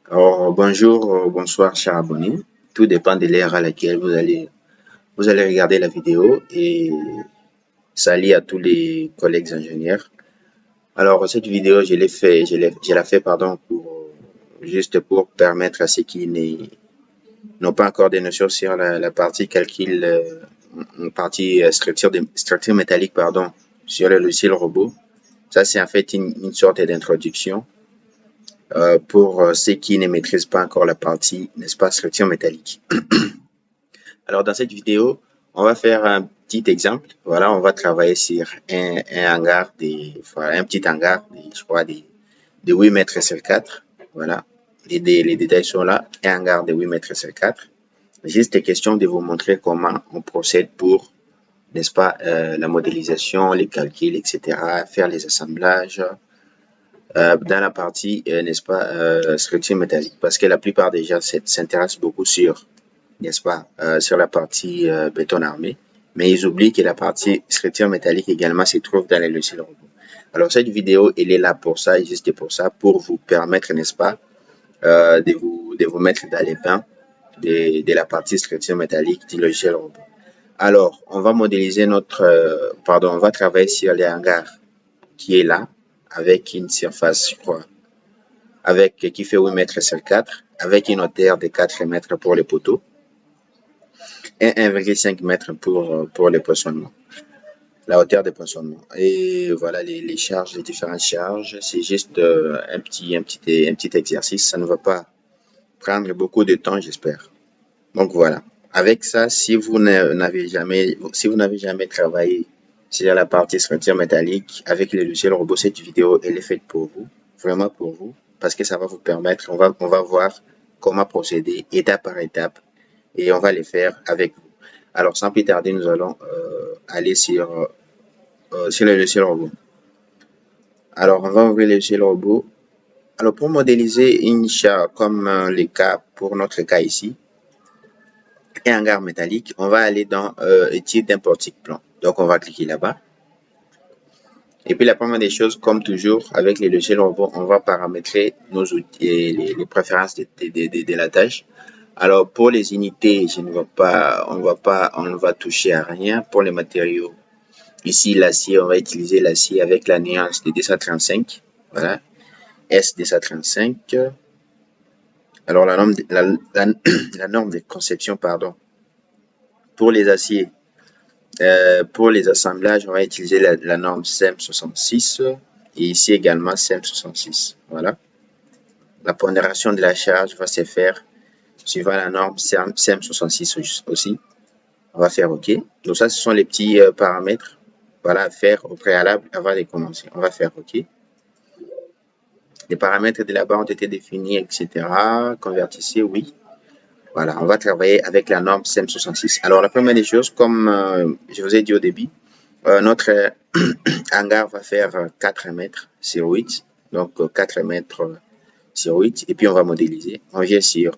Alors, bonjour, bonsoir, chers abonnés. Tout dépend de l'heure à laquelle vous allez regarder la vidéo et salut à tous les collègues ingénieurs. Alors, cette vidéo, je l'ai fait, pardon, juste pour permettre à ceux qui n'ont pas encore des notions sur la partie calcul, une partie structure métallique, pardon, sur le logiciel robot. Ça, c'est en fait une sorte d'introduction pour ceux qui ne maîtrisent pas encore la partie, n'est-ce pas, structure métallique. Alors, dans cette vidéo, on va faire un petit exemple. Voilà, on va travailler sur un hangar, voilà, un petit hangar, je crois, de 8 mètres sur 4. Voilà, les détails sont là. Un hangar de 8 mètres sur 4. Juste question de vous montrer comment on procède pour, n'est-ce pas, la modélisation, les calculs, etc., faire les assemblages dans la partie, n'est-ce pas, structure métallique. Parce que la plupart des gens s'intéressent beaucoup sur, n'est-ce pas, sur la partie béton armé, mais ils oublient que la partie structure métallique également se trouve dans les logiciels robots. Alors cette vidéo, elle est là pour ça, et juste pour ça, pour vous permettre, n'est-ce pas, de vous mettre dans les bains de la partie structure métallique du logiciel robot. Alors, on va modéliser on va travailler sur les hangars qui est là, avec une surface, je crois, qui fait 8 mètres sur 4, avec une hauteur de 4 mètres pour les poteaux et 1,5 mètres pour les poinçonnements, la hauteur des poinçonnements. Et voilà les charges, les différentes charges. C'est juste un petit exercice. Ça ne va pas prendre beaucoup de temps, j'espère. Donc voilà. Avec ça, si vous n'avez jamais travaillé sur la partie structure métallique avec les logiciels robots, cette vidéo, elle est faite pour vous, vraiment pour vous, parce que ça va vous permettre, on va voir comment procéder étape par étape et on va les faire avec vous. Alors, sans plus tarder, nous allons aller sur le logiciel robot. Alors, on va ouvrir le logiciel robot. Alors, pour modéliser une charge, comme pour notre cas ici, un hangar métallique, on va aller dans étude d'un portique plan. Donc, on va cliquer là-bas. Et puis, la première des choses, comme toujours, avec les logiciels robots, on va paramétrer nos outils, les préférences de la tâche. Alors, pour les unités, on ne va toucher à rien. Pour les matériaux, ici, l'acier, on va utiliser l'acier avec la nuance de 235. Voilà. S235. Alors, la norme de conception, pardon, pour les aciers, pour les assemblages, on va utiliser la norme SEM66 et ici également SEM66. Voilà. La pondération de la charge va se faire suivant la norme SEM66 aussi. On va faire OK. Donc ça, ce sont les petits paramètres, voilà, à faire au préalable avant de commencer. On va faire OK. Les paramètres de là-bas ont été définis, etc. Convertissez, oui. Voilà, on va travailler avec la norme SEM66. Alors, la première des choses, comme je vous ai dit au début, notre hangar va faire 4 mètres sur 8. Donc, 4 mètres sur 8. Et puis, on va modéliser. On vient sur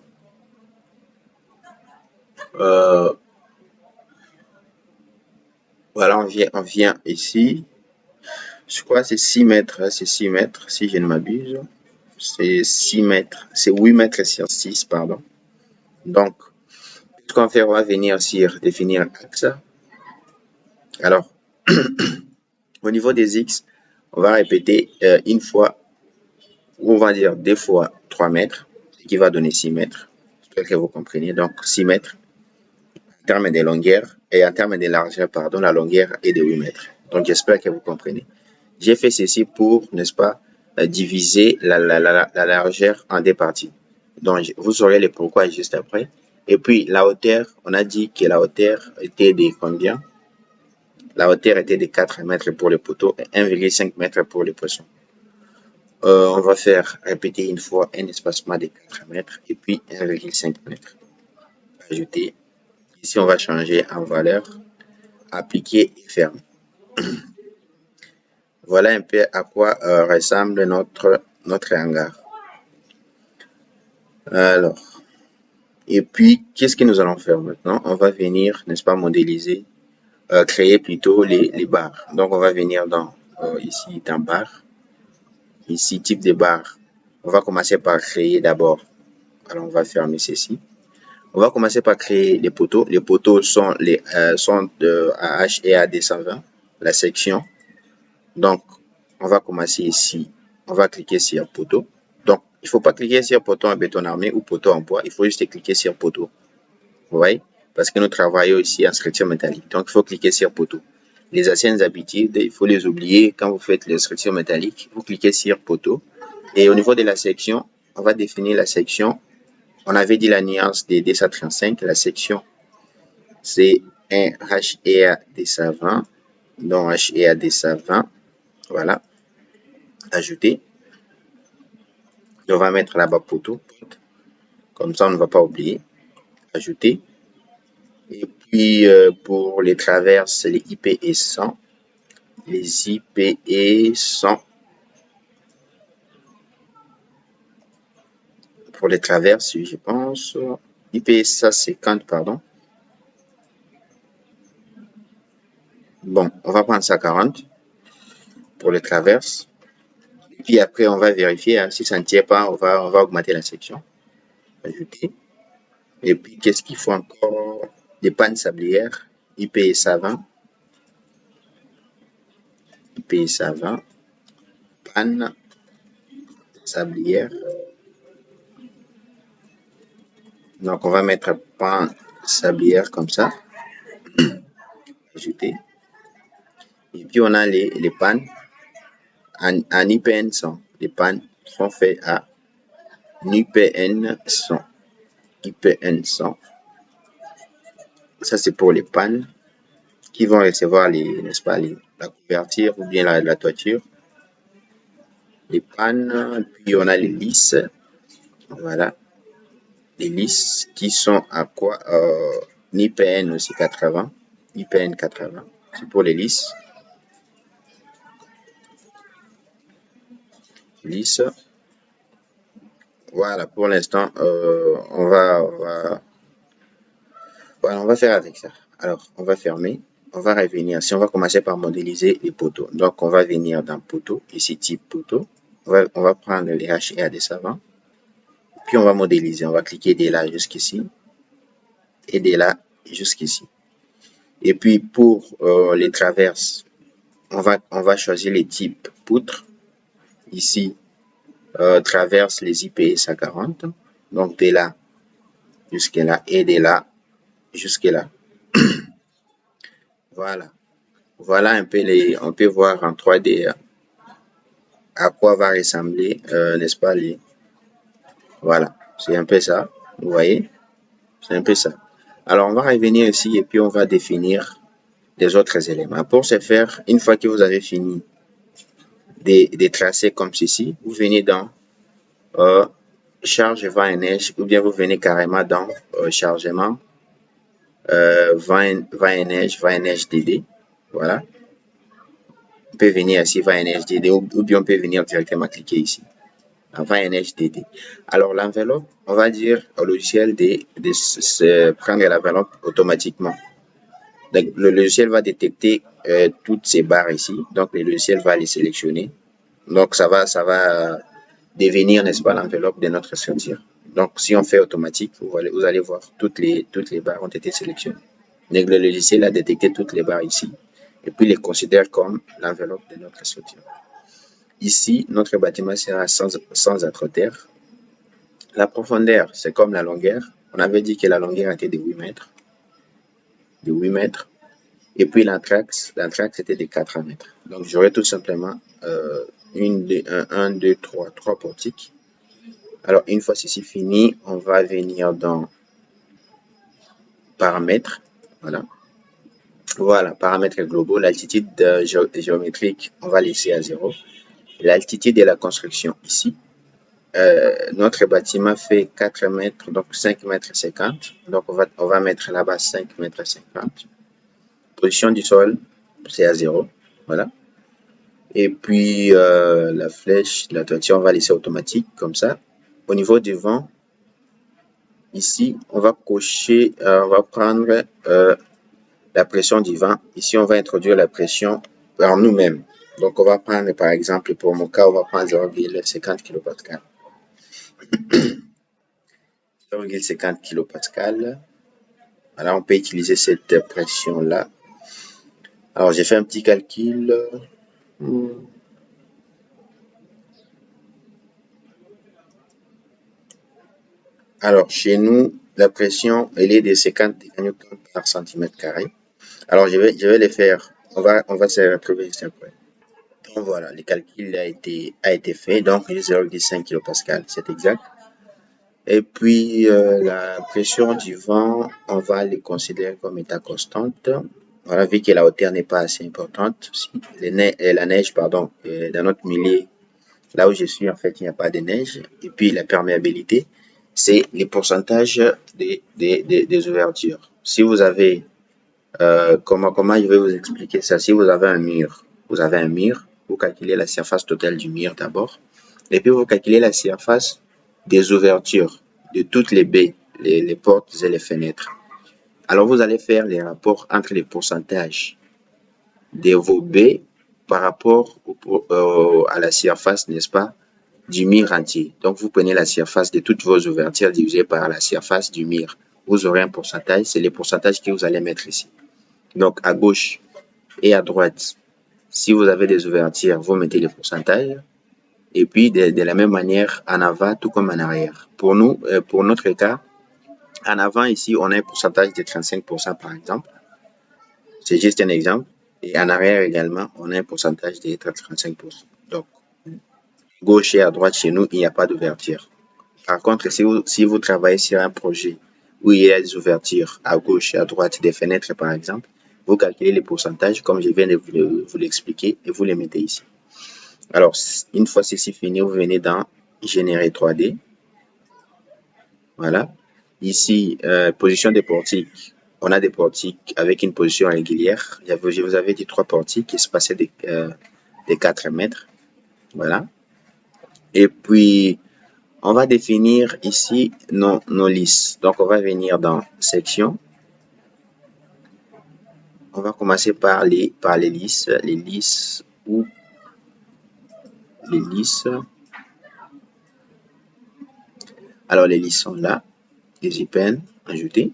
voilà, on vient ici. Je crois que c'est 6 mètres. C'est 6 mètres, si je ne m'abuse. C'est 6 mètres. C'est 8 mètres sur 6, pardon. Donc, ce qu'on fait, on va venir sur définir axe. Alors, au niveau des X, on va répéter une fois, ou on va dire 2 fois 3 mètres, ce qui va donner 6 mètres. J'espère que vous comprenez. Donc, 6 mètres en termes de longueur et en termes de largeur, pardon, la longueur est de 8 mètres. Donc, j'espère que vous comprenez. J'ai fait ceci pour, n'est-ce pas, diviser la largeur en deux parties. Donc, vous saurez le pourquoi juste après. Et puis, la hauteur, on a dit que la hauteur était de combien? La hauteur était de 4 mètres pour les poteaux et 1,5 mètres pour les poissons. On va faire répéter une fois un espacement de 4 mètres et puis 1,5 mètres. Ajouter. Ici, on va changer en valeur. Appliquer et fermer. Voilà un peu à quoi ressemble notre hangar. Alors, et puis, qu'est-ce que nous allons faire maintenant? On va venir, n'est-ce pas, modéliser, créer plutôt les barres. Donc, on va venir ici, dans barre. Ici, type de barre. On va commencer par créer d'abord Alors, on va fermer ceci. On va commencer par créer les poteaux. Les poteaux sont de AH et AD120, la section. Donc, on va commencer ici. On va cliquer sur poteau. Donc, il ne faut pas cliquer sur poteau en béton armé ou poteau en bois. Il faut juste cliquer sur poteau. Vous voyez? Parce que nous travaillons ici en structure métallique. Donc, il faut cliquer sur poteau. Les anciennes habitudes, il faut les oublier. Quand vous faites les structures métalliques, vous cliquez sur poteau. Et au niveau de la section, on va définir la section. On avait dit la nuance des D135. La section, c'est un HEA D120. Donc, HEA D120. Voilà. Ajouter. Et on va mettre là-bas poteau. Comme ça, on ne va pas oublier. Ajouter. Et puis, pour les traverses, les IPE 100. Les IPE 100. Pour les traverses, je pense. IPE 150, pardon. Bon, on va prendre ça 40 pour les traverses. Et puis après, on va vérifier. Hein, si ça ne tient pas, on va augmenter la section. Ajouter. Et puis, qu'est-ce qu'il faut encore? Des pannes sablières. IPE 120. IPE 120. Panne sablière. Donc, on va mettre panne sablière comme ça. Ajouter. Et puis, on a les pannes en IPN 100. Les pannes sont faites à IPN 100. IPN 100. Ça, c'est pour les pannes qui vont recevoir n'est-ce pas, la couverture ou bien la toiture. Les pannes, puis on a les lisses. Voilà. Les lisses qui sont à quoi? IPN aussi 80. IPN 80. C'est pour les lisses. Lisses. Voilà, pour l'instant, on va faire avec ça. Alors, on va fermer. On va revenir. Si on va commencer par modéliser les poteaux. Donc, on va venir dans poteau, ici type poteau. On va prendre les HEA des savants. Puis, on va modéliser. On va cliquer de là jusqu'ici. Et de là jusqu'ici. Et puis, pour les traverses, on va choisir les types poutres. Ici, traverse les IPE 140. Donc, de là jusqu'à là et de là jusqu'à là. Voilà. Voilà un peu on peut voir en 3D à quoi va ressembler, n'est-ce pas, voilà, c'est un peu ça, vous voyez, c'est un peu ça. Alors, on va revenir ici et puis on va définir les autres éléments. Pour ce faire, une fois que vous avez fini des tracés comme ceci, vous venez dans charge vent et neige ou bien vous venez carrément dans chargement vent et neige DD, voilà. On peut venir ici, vent et neige DD ou bien on peut venir directement cliquer ici. Vent et neige DD. Alors, l'enveloppe, on va dire au logiciel de prendre l'enveloppe automatiquement. Donc, le logiciel va détecter toutes ces barres ici. Donc, le logiciel va les sélectionner. Donc, ça va devenir, n'est-ce pas, l'enveloppe de notre structure. Donc, si on fait automatique, vous allez voir toutes les barres ont été sélectionnées. Donc, le logiciel a détecté toutes les barres ici et puis les considère comme l'enveloppe de notre structure. Ici, notre bâtiment sera sans attrait-terre. La profondeur, c'est comme la longueur. On avait dit que la longueur était de 8 mètres. De 8 mètres. Et puis l'anthrax était de 4 mètres. Donc, j'aurai tout simplement 1, 2, 3 portiques. Alors, une fois ceci fini, on va venir dans paramètres. Voilà. Voilà, paramètres globaux. L'altitude géométrique, on va laisser à 0. L'altitude de la construction ici. Notre bâtiment fait 4 mètres, donc 5 mètres 50. Donc, on va mettre là-bas 5 mètres 50. Position du sol, c'est à 0. Voilà. Et puis, la flèche, la toiture, on va laisser automatique, comme ça. Au niveau du vent, ici, on va cocher, on va prendre la pression du vent. Ici, on va introduire la pression par nous-mêmes. Donc, on va prendre, par exemple, pour mon cas, on va prendre 0,50 kPa. 0,50 kPa. Voilà, on peut utiliser cette pression-là. Alors, j'ai fait un petit calcul. Alors, chez nous, la pression, elle est de 50 Newtons par centimètre carré. Alors, je vais les faire. On va se retrouver ici après. Donc, voilà, le calcul a été fait. Donc, 0,5 kPa, c'est exact. Et puis, la pression du vent, on va les considérer comme état constante. Voilà, vu que la hauteur n'est pas assez importante. La neige, pardon, dans notre milieu, là où je suis, en fait, il n'y a pas de neige. Et puis, la perméabilité, c'est les pourcentages des ouvertures. Si vous avez, comment je vais vous expliquer ça? Si vous avez un mur, vous calculez la surface totale du mur d'abord. Et puis, vous calculez la surface des ouvertures de toutes les baies, les portes et les fenêtres. Alors, vous allez faire les rapports entre les pourcentages de vos baies par rapport à la surface, n'est-ce pas, du mur entier. Donc, vous prenez la surface de toutes vos ouvertures divisée par la surface du mur. Vous aurez un pourcentage, c'est les pourcentages que vous allez mettre ici. Donc, à gauche et à droite, si vous avez des ouvertures, vous mettez les pourcentages. Et puis, de la même manière, en avant, tout comme en arrière. Pour nous, pour notre cas, en avant, ici, on a un pourcentage de 35% par exemple. C'est juste un exemple. Et en arrière également, on a un pourcentage de 35%. Donc, gauche et à droite, chez nous, il n'y a pas d'ouverture. Par contre, si vous travaillez sur un projet où il y a des ouvertures à gauche et à droite, des fenêtres par exemple, vous calculez les pourcentages comme je viens de vous l'expliquer et vous les mettez ici. Alors, une fois ceci fini, vous venez dans Générer 3D. Voilà. Ici, position des portiques. On a des portiques avec une position régulière. Je vous avais dit 3 portiques qui se passaient des 4 mètres. Voilà. Et puis, on va définir ici nos lisses. Donc, on va venir dans Section. On va commencer par les lisses. Les lisses ou les lisses. Alors, les lisses sont là. Les IPN ajoutés.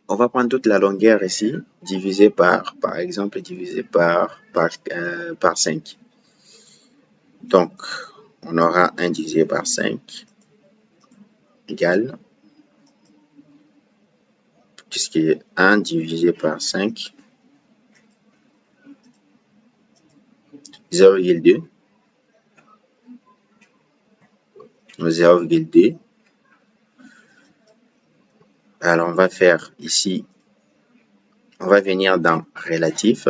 On va prendre toute la longueur ici, divisé par exemple, divisé par 5. Donc, on aura 1 divisé par 5 égale, puisque 1 divisé par 5, 0,2. 0,2. Alors, on va faire ici, on va venir dans relatif,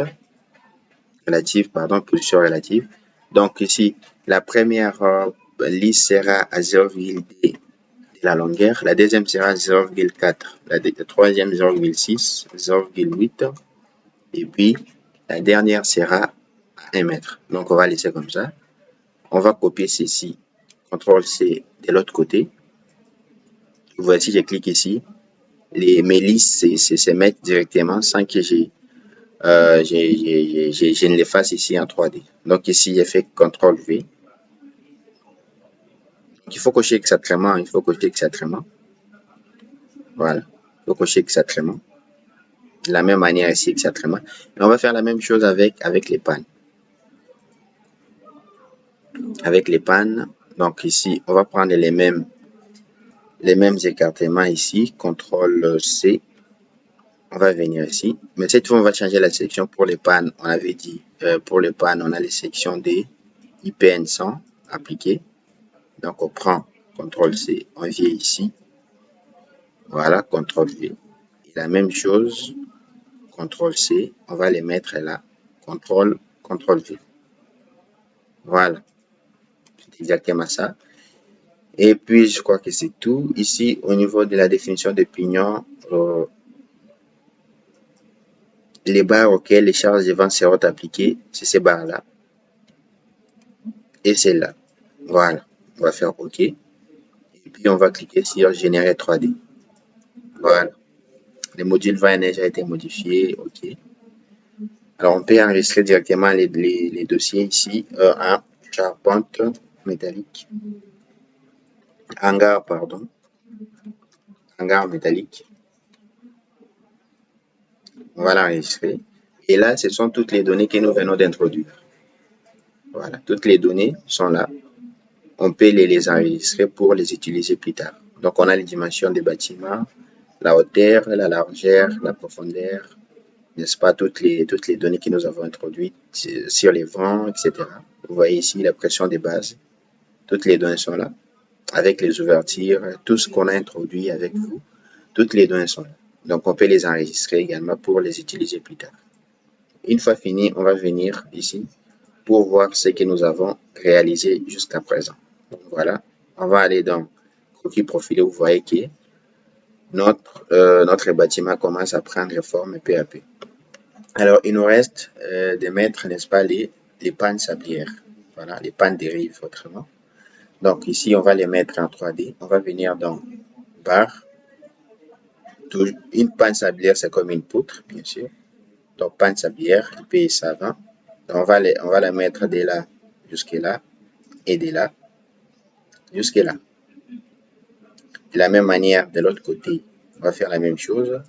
position relative. Donc ici, la première liste sera à 0,2 de la longueur, la deuxième sera 0,4, la troisième 0,6, 0,8 et puis la dernière sera à 1 mètre. Donc on va laisser comme ça. On va copier ceci, CTRL-C de l'autre côté. Voici, je clique ici. Mes listes se mettent directement sans que je ne les fasse ici en 3D. Donc ici, j'ai fait CTRL-V. Il faut cocher exactement, Voilà, il faut cocher exactement. De la même manière ici, exactement. Et on va faire la même chose avec les pannes. Avec les pannes, donc ici, on va prendre les mêmes écartements ici, CTRL-C. On va venir ici. Mais cette fois, on va changer la section pour les pannes. On avait dit, pour les pannes, on a les sections des IPN 100 appliquées. Donc, on prend CTRL-C, on vient ici. Voilà, CTRL-V. La même chose, CTRL-C, on va les mettre là. CTRL-V. Voilà, c'est exactement ça. Et puis, je crois que c'est tout. Ici, au niveau de la définition de pignon, les barres auxquelles les charges de vent seront appliquées, c'est ces barres-là. Et celle-là. Voilà, on va faire OK. Et puis, on va cliquer sur Générer 3D. Voilà. Le module vent et neige a été modifié. OK. Alors, on peut enregistrer directement les dossiers ici en charpente métallique. hangar métallique. On va l'enregistrer. Et là, ce sont toutes les données que nous venons d'introduire. Voilà, toutes les données sont là. On peut les enregistrer pour les utiliser plus tard. Donc, on a les dimensions des bâtiments, la hauteur, la largeur, la profondeur, n'est-ce pas, toutes les données que nous avons introduites sur les vents, etc. Vous voyez ici la pression des bases. Toutes les données sont là, avec les ouvertures, tout ce qu'on a introduit avec vous, toutes les données sont là. Donc, on peut les enregistrer également pour les utiliser plus tard. Une fois fini, on va venir ici pour voir ce que nous avons réalisé jusqu'à présent. Donc, voilà, on va aller dans croquis profilé. Vous voyez que notre bâtiment commence à prendre forme peu à peu. Alors, il nous reste de mettre, n'est-ce pas, les pannes sablières. Voilà, les pannes de rive autrement. Donc, ici, on va les mettre en 3D. On va venir dans barre. Une panne sablière, c'est comme une poutre, bien sûr. Donc, panne sablière, IP savant. Donc, on va la mettre de là jusque là et de là jusque là. De la même manière, de l'autre côté, on va faire la même chose.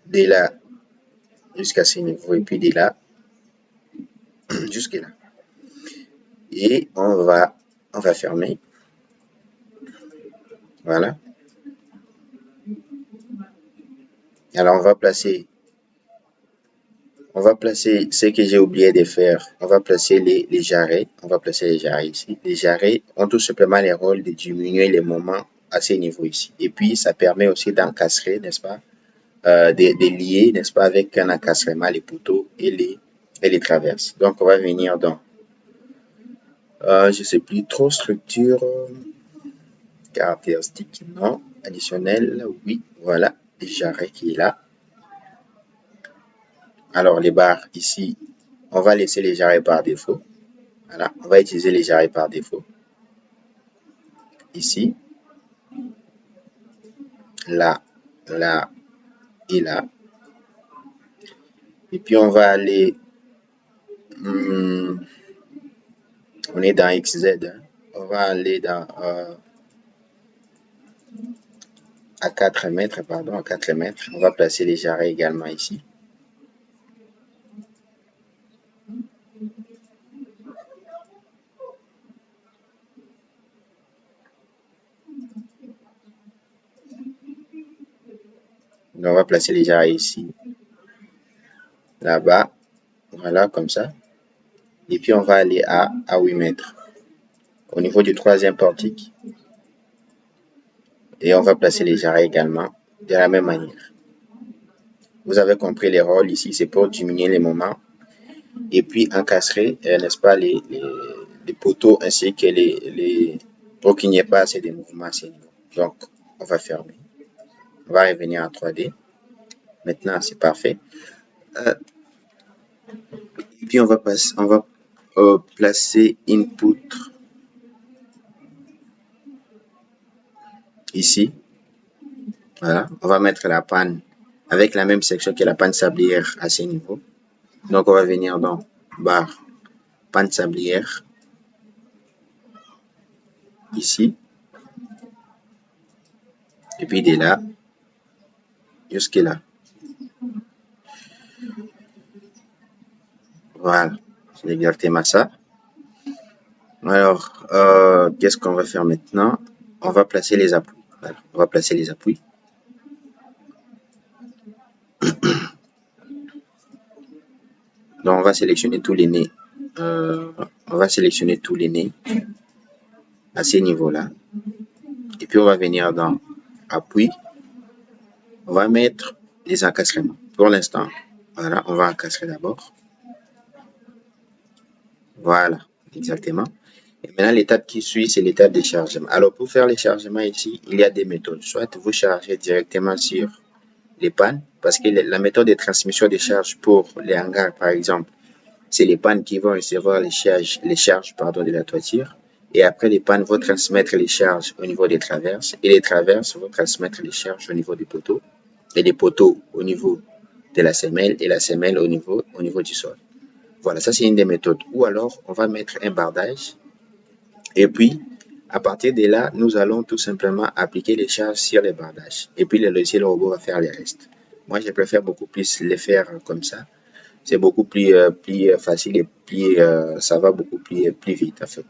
De là jusqu'à ce niveau et puis de là jusque là. Et on va fermer. Voilà. Alors, on va placer ce que j'ai oublié de faire. On va placer les jarrets. On va placer les jarrets ici. Les jarrets ont tout simplement le rôle de diminuer les moments à ce niveau ici. Et puis, ça permet aussi d'encastrer, n'est-ce pas, de lier, n'est-ce pas, avec un encastrement, les poteaux et les traverses. Donc, on va venir dans, je sais plus trop, structure, caractéristique, non, additionnel, oui, voilà, les jarrets qui est là. Alors, les barres ici, on va laisser les jarrets par défaut. Voilà, on va utiliser les jarrets par défaut. Ici, là, là et là. Et puis, on va aller, on est dans XZ, hein. On va aller dans, à 4 mètres, pardon, à 4 mètres. On va placer les jarrets également ici. Donc, on va placer les jarrets ici, là-bas, voilà, comme ça. Et puis, on va aller à 8 mètres, au niveau du troisième portique. Et on va placer les jarrets également de la même manière. Vous avez compris les rôles ici, c'est pour diminuer les moments et puis encastrer, n'est-ce pas, les poteaux ainsi que pour qu'il n'y ait pas assez de mouvements à ce niveau. Donc, on va fermer. On va revenir en 3D. Maintenant, c'est parfait. Et puis, on va placer une poutre ici. Voilà, on va mettre la panne avec la même section que la panne sablière à ce niveau. Donc, on va venir dans barre panne sablière ici. Et puis de là jusque là. Voilà, c'est exactement ça. Alors, qu'est-ce qu'on va faire maintenant? On va placer les appuis. Voilà, on va placer les appuis. Donc, on va sélectionner tous les nez. On va sélectionner tous les nez à ces niveaux-là. Et puis, on va venir dans appui. On va mettre les encastrements. Pour l'instant, voilà, on va encastrer d'abord. Voilà, exactement. Et maintenant, l'étape qui suit, c'est l'étape des chargements. Alors, pour faire les chargements ici, il y a des méthodes. Soit vous chargez directement sur les pannes, parce que la méthode de transmission des charges pour les hangars, par exemple, c'est les pannes qui vont recevoir les charges de la toiture. Et après, les pannes vont transmettre les charges au niveau des traverses. Et les traverses vont transmettre les charges au niveau des poteaux. Et les poteaux au niveau de la semelle. Et la semelle au niveau du sol. Voilà, ça c'est une des méthodes. Ou alors, on va mettre un bardage. Et puis, À partir de là, nous allons tout simplement appliquer les charges sur les bandages. Et puis le logiciel robot va faire les restes. Moi, je préfère beaucoup plus les faire comme ça. C'est beaucoup plus facile et ça va beaucoup plus vite en fait.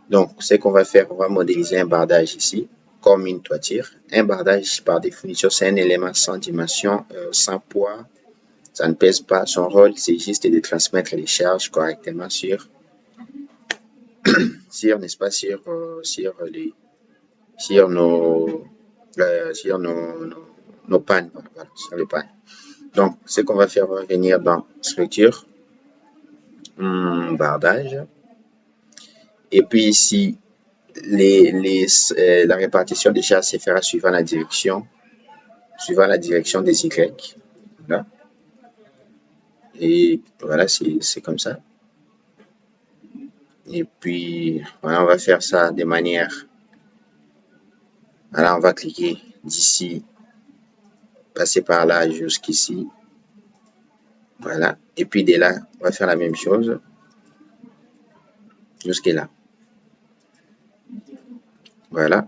Donc, ce qu'on va faire, on va modéliser un bardage ici comme une toiture. Un bardage, par définition, c'est un élément sans dimension, sans poids. Ça ne pèse pas. Son rôle, c'est juste de transmettre les charges correctement n'est-ce pas, sur nos pannes, voilà, sur les pannes. Donc, ce qu'on va faire, on va venir dans structure, bardage, et puis ici, la répartition des charges se fera suivant la direction des Y. Là. Et voilà, c'est comme ça. Et puis, voilà, on va faire ça de manière. Voilà, on va cliquer d'ici, passer par là jusqu'ici. Voilà. Et puis de là, on va faire la même chose jusque là. Voilà.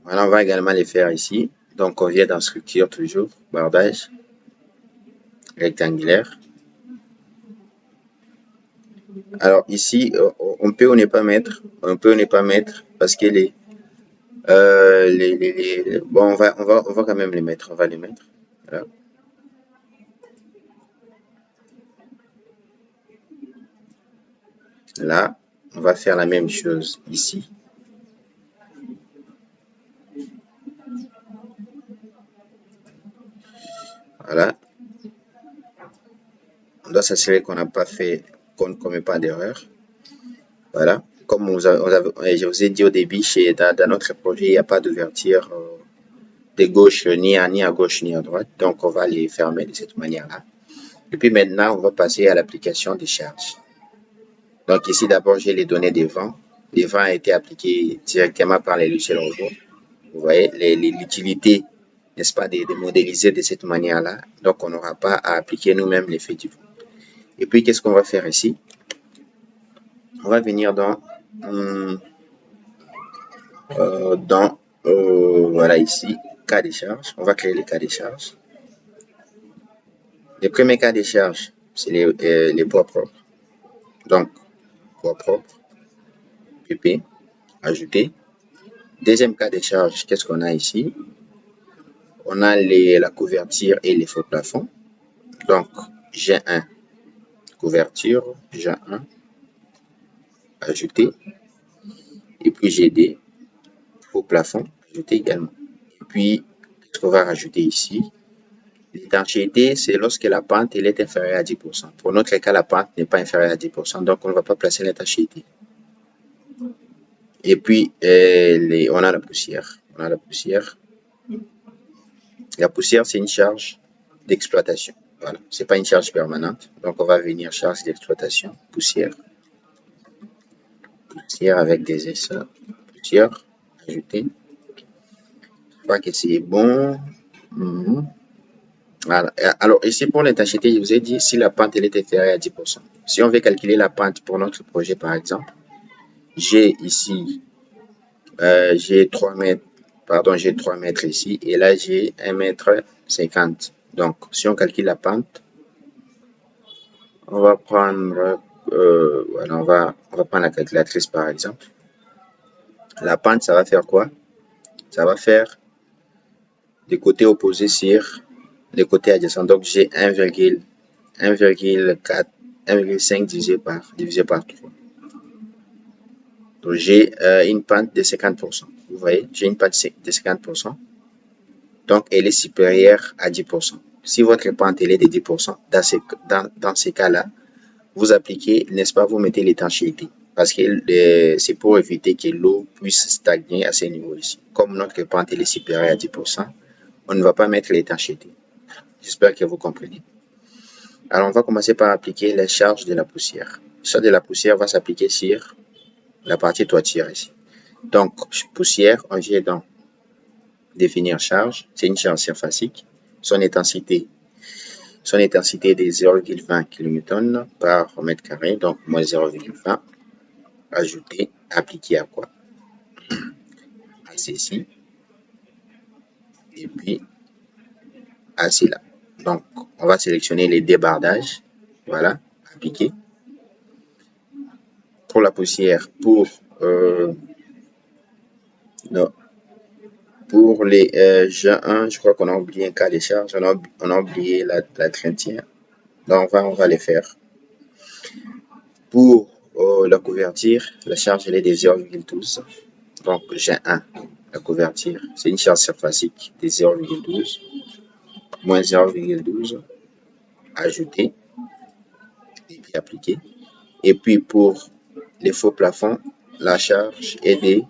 Voilà, on va également les faire ici. Donc, on vient dans structure toujours, bardage, rectangulaire. Alors ici, on peut ou ne pas mettre, parce que bon, on va quand même les mettre, on va les mettre. Voilà. Là, on va faire la même chose ici. Voilà. On doit s'assurer qu'on n'a pas fait, qu'on ne commet pas d'erreur. Voilà. Comme je vous ai dit au début, dans notre projet, il n'y a pas d'ouverture de gauche, ni à gauche, ni à droite. Donc, on va les fermer de cette manière-là. Et puis maintenant, on va passer à l'application des charges. Donc ici, d'abord, j'ai les données des vents. Les vents ont été appliqués directement par les logiciels robots. Vous voyez, l'utilité, n'est-ce pas, de modéliser de cette manière-là. Donc, on n'aura pas à appliquer nous-mêmes l'effet du vent. Et puis, qu'est-ce qu'on va faire ici? On va venir voilà ici, cas de charge. On va créer les cas de charge. Les premiers cas de charge, c'est les poids propres. Donc, poids propre, PP, ajouter. Deuxième cas de charge, qu'est-ce qu'on a ici? On a la couverture et les faux plafonds. Donc, G1, couverture, G1, ajouter. Et puis GD, faux plafond, ajouter également. Et puis, qu'est-ce qu'on va rajouter ici? L'étanchéité, c'est lorsque la pente elle est inférieure à 10%. Pour notre cas, la pente n'est pas inférieure à 10%, donc on ne va pas placer l'étanchéité. Et puis, on a la poussière. La poussière, c'est une charge d'exploitation. Voilà, c'est pas une charge permanente. Donc, on va venir charge d'exploitation, poussière avec des S, poussière, ajouter. Je crois que c'est bon. Voilà. Alors, ici, pour l'étanchéité, je vous ai dit si la pente elle est inférieure à 10%. Si on veut calculer la pente pour notre projet, par exemple, j'ai ici, j'ai 3 mètres, j'ai 3 mètres ici, et là, j'ai 1,50 m. Donc, si on calcule la pente, on va prendre, voilà, on va prendre la calculatrice, par exemple. La pente, ça va faire quoi? Ça va faire des côtés opposés sur les côtés adjacents. Donc, j'ai 1,5 divisé par 3. Donc, j'ai une pente de 50%. Vous voyez, j'ai une pente de 50%. Donc, elle est supérieure à 10%. Si votre pente elle est de 10%, dans ces cas-là, vous appliquez, n'est-ce pas, vous mettez l'étanchéité. Parce que c'est pour éviter que l'eau puisse stagner à ce niveau ici. Comme notre pente elle est supérieure à 10%, on ne va pas mettre l'étanchéité. J'espère que vous comprenez. Alors, on va commencer par appliquer la charge de la poussière. La charge de la poussière va s'appliquer sur la partie toiture ici. Donc, poussière, on vient dans définir charge. C'est une charge surfacique. Son intensité, son intensité est de 0,20 kN par mètre carré, donc moins 0,20. Ajouter, appliquer à quoi? À ceci, et puis à cela. Donc, on va sélectionner les débardages. Voilà, appliquer. Pour la poussière, non, pour les G1, je crois qu'on a oublié un cas de charge, on a oublié la traitière. Donc, on va les faire. Pour la couverture, la charge elle est de 0,12. Donc, G1, la couverture, c'est une charge surfacique de 0,12. Moins 0,12. Ajouter. Et puis appliquer. Et puis, pour les faux plafonds, la charge est de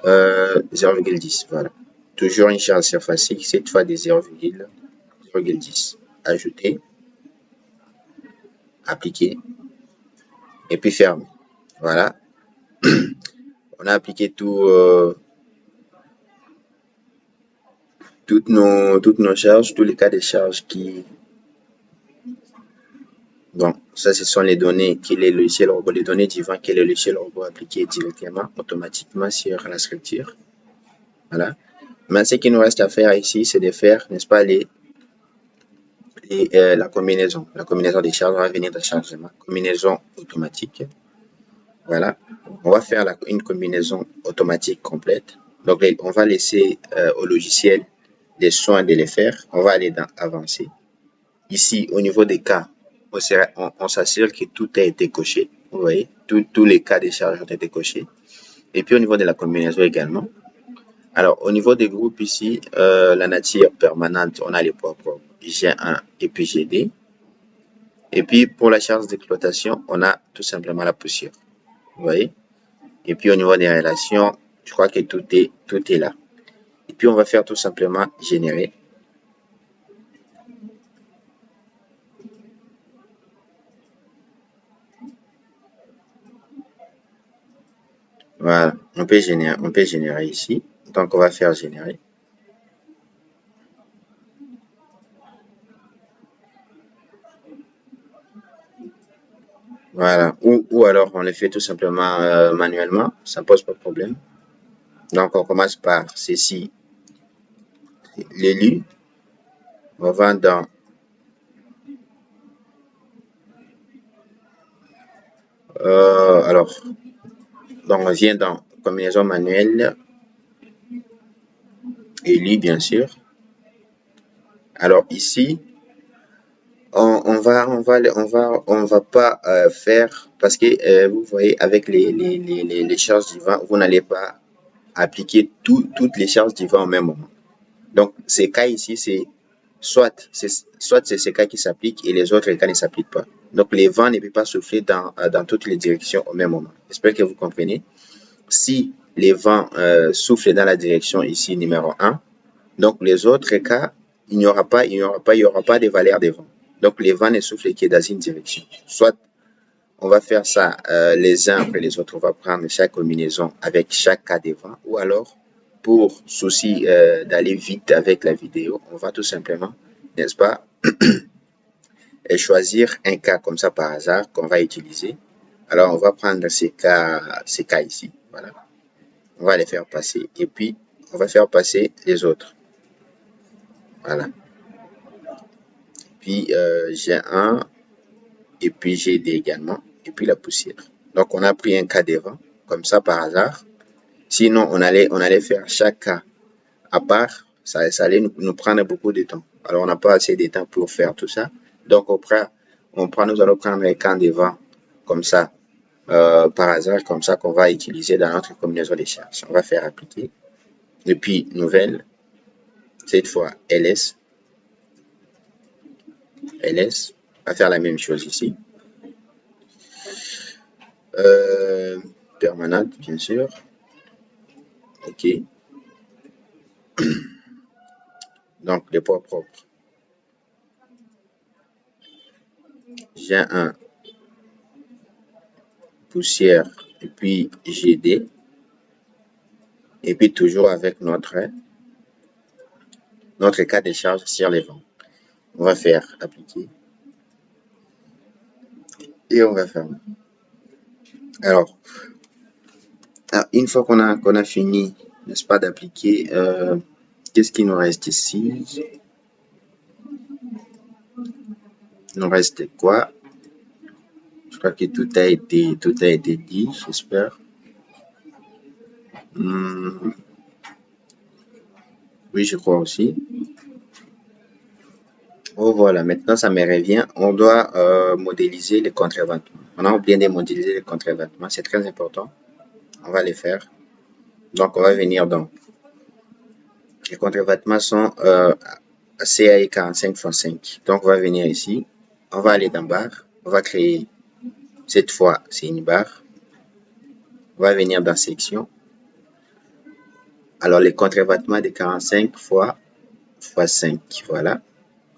0,10. Voilà. Toujours une charge surfacique, cette fois de 0,10. Ajouter, appliquer, et puis fermer. Voilà. On a appliqué toutes nos charges, tous les cas de charges qui... Bon, ça, ce sont les données que les logiciels robots, les données du vent que les logiciels robots appliqués directement, automatiquement sur la structure. Voilà. Mais ce qu'il nous reste à faire ici, c'est de faire, n'est-ce pas, la combinaison. La combinaison des charges va venir de chargement. Combinaison automatique. Voilà. On va faire une combinaison automatique complète. Donc, on va laisser au logiciel les soins de les faire. On va aller dans Avancer. Ici, au niveau des cas, on s'assure que tout a été coché. Vous voyez, tous les cas de charge ont été cochés. Et puis, au niveau de la combinaison également. Alors, au niveau des groupes ici, la nature permanente, on a les poids propres G1 et puis GD. Et puis, pour la charge d'exploitation, on a tout simplement la poussière. Vous voyez? Et puis, au niveau des relations, je crois que tout est là. Et puis, on va faire tout simplement générer. Voilà, on peut générer ici. Donc, on va faire générer. Voilà, ou alors on le fait tout simplement manuellement, ça ne pose pas de problème. Donc, on commence par ceci, l'élu. On va dans alors, donc on vient dans combinaison manuelle, élu bien sûr. Alors ici, on va pas faire parce que vous voyez avec les charges du vent, vous n'allez pas appliquer toutes les charges du vent au même moment. Donc ces cas ici, c'est soit c'est ces cas qui s'appliquent et les autres cas ne s'appliquent pas. Donc les vents ne peuvent pas souffler dans toutes les directions au même moment. J'espère que vous comprenez. Si les vents soufflent dans la direction ici numéro 1, donc les autres cas, il n'y aura pas de valeur de vent. Donc les vents ne soufflent que dans une direction. Soit on va faire ça les uns après les autres, on va prendre chaque combinaison avec chaque cas de vent, ou alors pour souci d'aller vite avec la vidéo, on va tout simplement, n'est-ce pas, choisir un cas comme ça par hasard qu'on va utiliser. Alors on va prendre ces cas ici, voilà. On va les faire passer et puis on va faire passer les autres. Voilà. Puis G1 et puis GD également et puis la poussière. Donc on a pris un cas de vent comme ça par hasard. Sinon on allait faire chaque cas à part. Ça allait nous prendre beaucoup de temps. Alors on n'a pas assez de temps pour faire tout ça. Donc nous allons prendre un cas de vent comme ça par hasard, comme ça qu'on va utiliser dans notre combinaison de charges. On va faire appliquer. Et puis nouvelle, cette fois LS. LS, on va faire la même chose ici. Permanente, bien sûr. OK. Donc, les poids propres. J'ai un poussière et puis GD. Et puis toujours avec notre cas de charge sur les vents. On va faire appliquer et on va fermer. Alors, une fois qu'on a fini, n'est-ce pas, d'appliquer, qu'est-ce qui nous reste ici? Il nous reste quoi? Je crois que tout a été dit, j'espère. Oui, je crois aussi. Oh, voilà, maintenant ça me revient. On doit modéliser les contre-vêtements. On a oublié de modéliser les contre-vêtements, c'est très important. On va les faire. Donc, on va venir dans. Les contre-vêtements sont CAE 45x5. Donc, on va venir ici. On va aller dans barre. On va créer, cette fois, c'est une barre. On va venir dans section. Alors, les contre-vêtements de 45 fois 5. Voilà.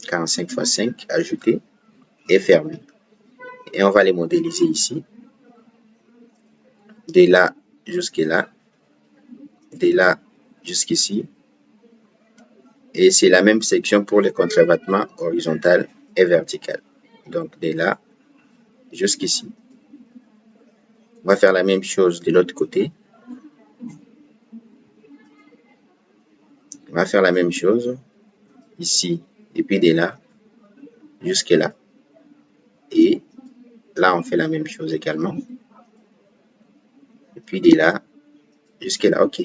45 x 5, ajouter et fermer. Et on va les modéliser ici. De là jusque là. De là jusqu'ici. Et c'est la même section pour les contre-vêtements horizontal et vertical. Donc, de là jusqu'ici. On va faire la même chose de l'autre côté. On va faire la même chose ici et puis de là jusque là. Et là, on fait la même chose également. Et puis de là jusque là. OK.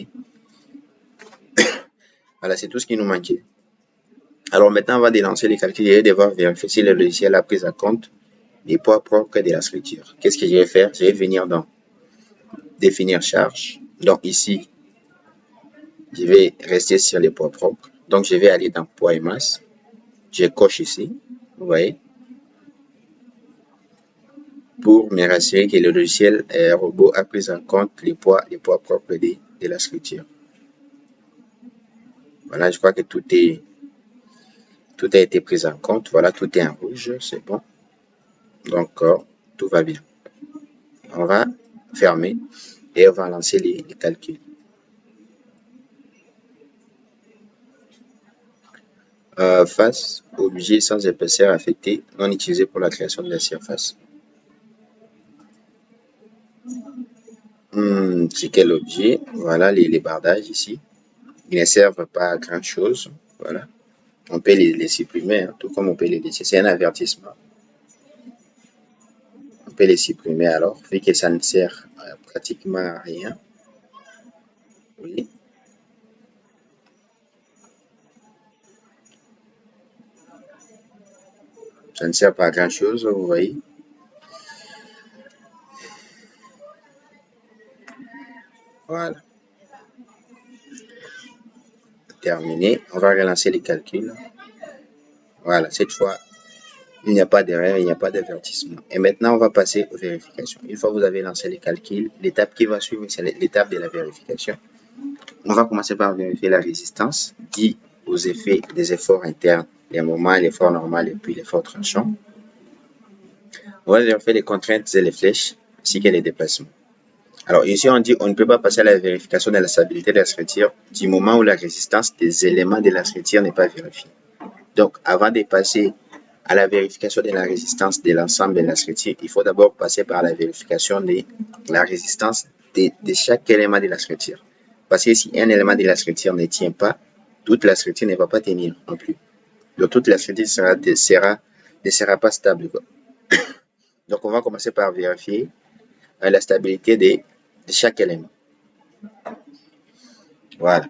Voilà, c'est tout ce qui nous manquait. Alors maintenant, on va délancer les calculs et devoir vérifier si le logiciel a pris en compte les poids propres de la structure. Qu'est-ce que je vais faire? Je vais venir dans définir charge. Donc ici, je vais rester sur les poids propres. Donc je vais aller dans poids et masse. Je coche ici, vous voyez, pour me rassurer que le logiciel robot a pris en compte les poids propres de la structure. Voilà, je crois que tout a été pris en compte. Voilà, tout est en rouge, c'est bon. Donc, tout va bien. On va fermer et on va lancer les calculs. Face, objet sans épaisseur affecté, non utilisé pour la création de la surface. C'est quel objet? Voilà les bardages ici. Ils ne servent pas à grand chose. Voilà. On peut les supprimer, hein, tout comme on peut les laisser. C'est un avertissement. On peut les supprimer alors, vu que ça ne sert pratiquement à rien. Oui. Ça ne sert pas à grand chose, vous voyez. Voilà. Terminé. On va relancer les calculs. Voilà, cette fois, il n'y a pas d'erreur, il n'y a pas d'avertissement. Et maintenant, on va passer aux vérifications. Une fois que vous avez lancé les calculs, l'étape qui va suivre, c'est l'étape de la vérification. On va commencer par vérifier la résistance due aux effets des efforts internes, les moments, l'effort normal et puis l'effort tranchant. On va vérifier les contraintes et les flèches, ainsi que les déplacements. Alors ici, on dit on ne peut pas passer à la vérification de la stabilité de la structure du moment où la résistance des éléments de la structure n'est pas vérifiée. Donc, avant de passer à la vérification de la résistance de l'ensemble de la structure, il faut d'abord passer par la vérification de la résistance de chaque élément de la structure. Parce que si un élément de la structure ne tient pas, toute la structure ne va pas tenir non plus. Donc, toute la structure ne sera pas stable. Donc, on va commencer par vérifier la stabilité de chaque élément. Voilà.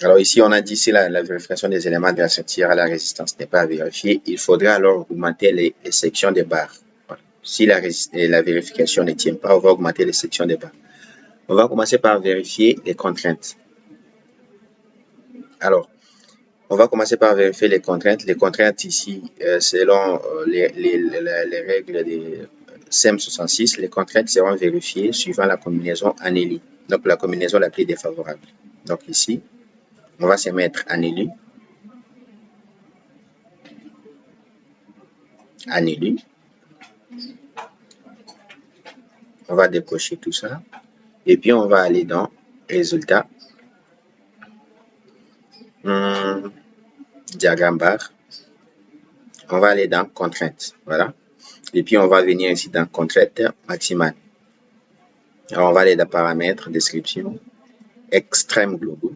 Alors ici, on a dit si la vérification des éléments de la structure à la résistance n'est pas vérifiée, il faudra alors augmenter les sections des barres. Voilà. Si la vérification ne tient pas, on va augmenter les sections des barres. On va commencer par vérifier les contraintes. Alors, on va commencer par vérifier les contraintes. Les contraintes ici, selon les règles de SEM 66, les contraintes seront vérifiées suivant la combinaison ANELI, donc la combinaison la plus défavorable. Donc ici, on va se mettre ANELI. Anneler. On va décocher tout ça. Et puis, on va aller dans Résultats. Diagramme barre. on va aller dans contrainte, voilà. Et puis on va venir ici dans contrainte maximale. Alors on va aller dans paramètres, description, extrême globaux.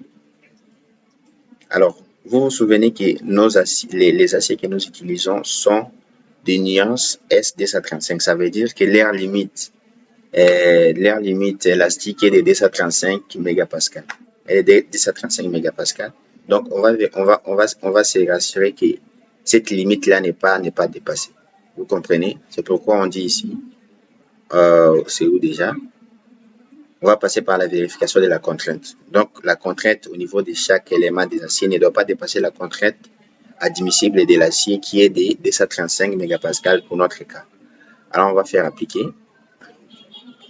Alors, vous vous souvenez que les aciers que nous utilisons sont des nuances S235. Ça veut dire que l'air limite élastique est de 235 mégapascales. Elle est de 235 mégapascales. Donc, on va se rassurer que cette limite-là n'est pas dépassée. Vous comprenez? C'est pourquoi on dit ici, c'est où déjà? On va passer par la vérification de la contrainte. Donc, la contrainte au niveau de chaque élément des aciers ne doit pas dépasser la contrainte admissible de l'acier qui est de 235 mégapascales pour notre cas. Alors, on va faire appliquer.